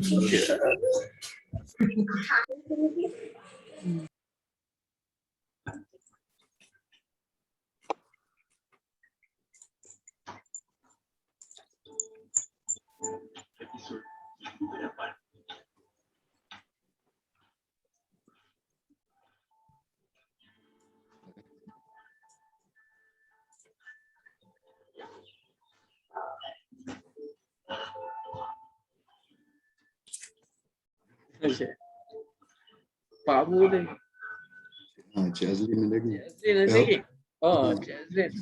Pak Abu tu. Cik Azlin lagi. Cik Azlin lagi. Oh, Cik Azlin.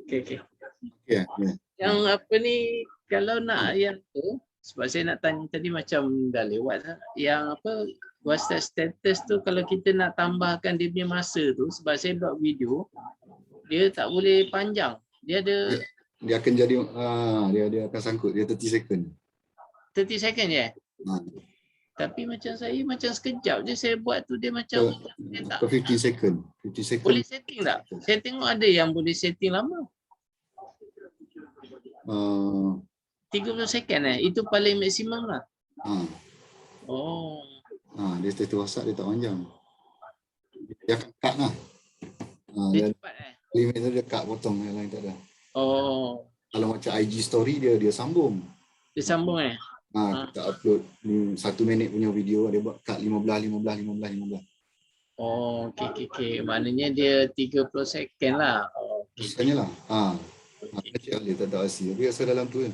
Okay. Yang apa ni, kalau nak yang tu, sebab saya nak tanya tadi macam dah lewat. Yang apa, WhatsApp status tu kalau kita nak tambahkan dia punya masa tu, sebab saya buat video, dia tak boleh panjang. Dia ada... Dia akan jadi, dia akan sangkut, dia 30 second. 30 second je? Tapi macam saya, macam sekejap je saya buat tu, dia macam... dia tak, 15 second. 50 second. boleh setting tak? Saya tengok ada yang boleh setting lama. 30 second itu paling maksimum lah. Oh. Dia status WhatsApp dia tak panjang. Dia akan cut lah. Dia cepat limit tu dia cut potong, yang lain tak ada. Oh. Kalau macam IG story dia sambung. Dia sambung kita upload 1 minit punya video, dia buat cut 15. Oh, okey. Maknanya dia 30 second lah. Misalnya lah. Cik Ali tak ada IC. Tapi rasa dalam tu kan.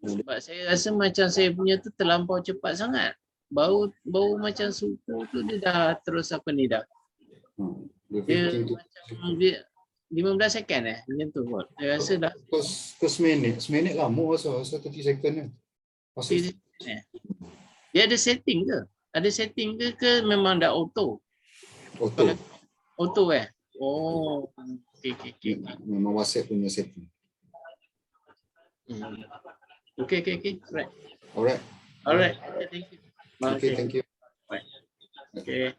Sebab saya rasa macam saya punya tu terlampau cepat sangat. Bau macam suku tu dia dah terus apa ni dah. Dia macam dia 15 second macam tu kot. Saya rasa dah Kau seminit lama rasa 30 second kan. dia ada setting ke? Ada setting ke memang dah auto? Auto. Auto Oh, okey. Memang WhatsApp punya setting. Okey. Alright. Alright. Thank you. Okay, thank you. Okay.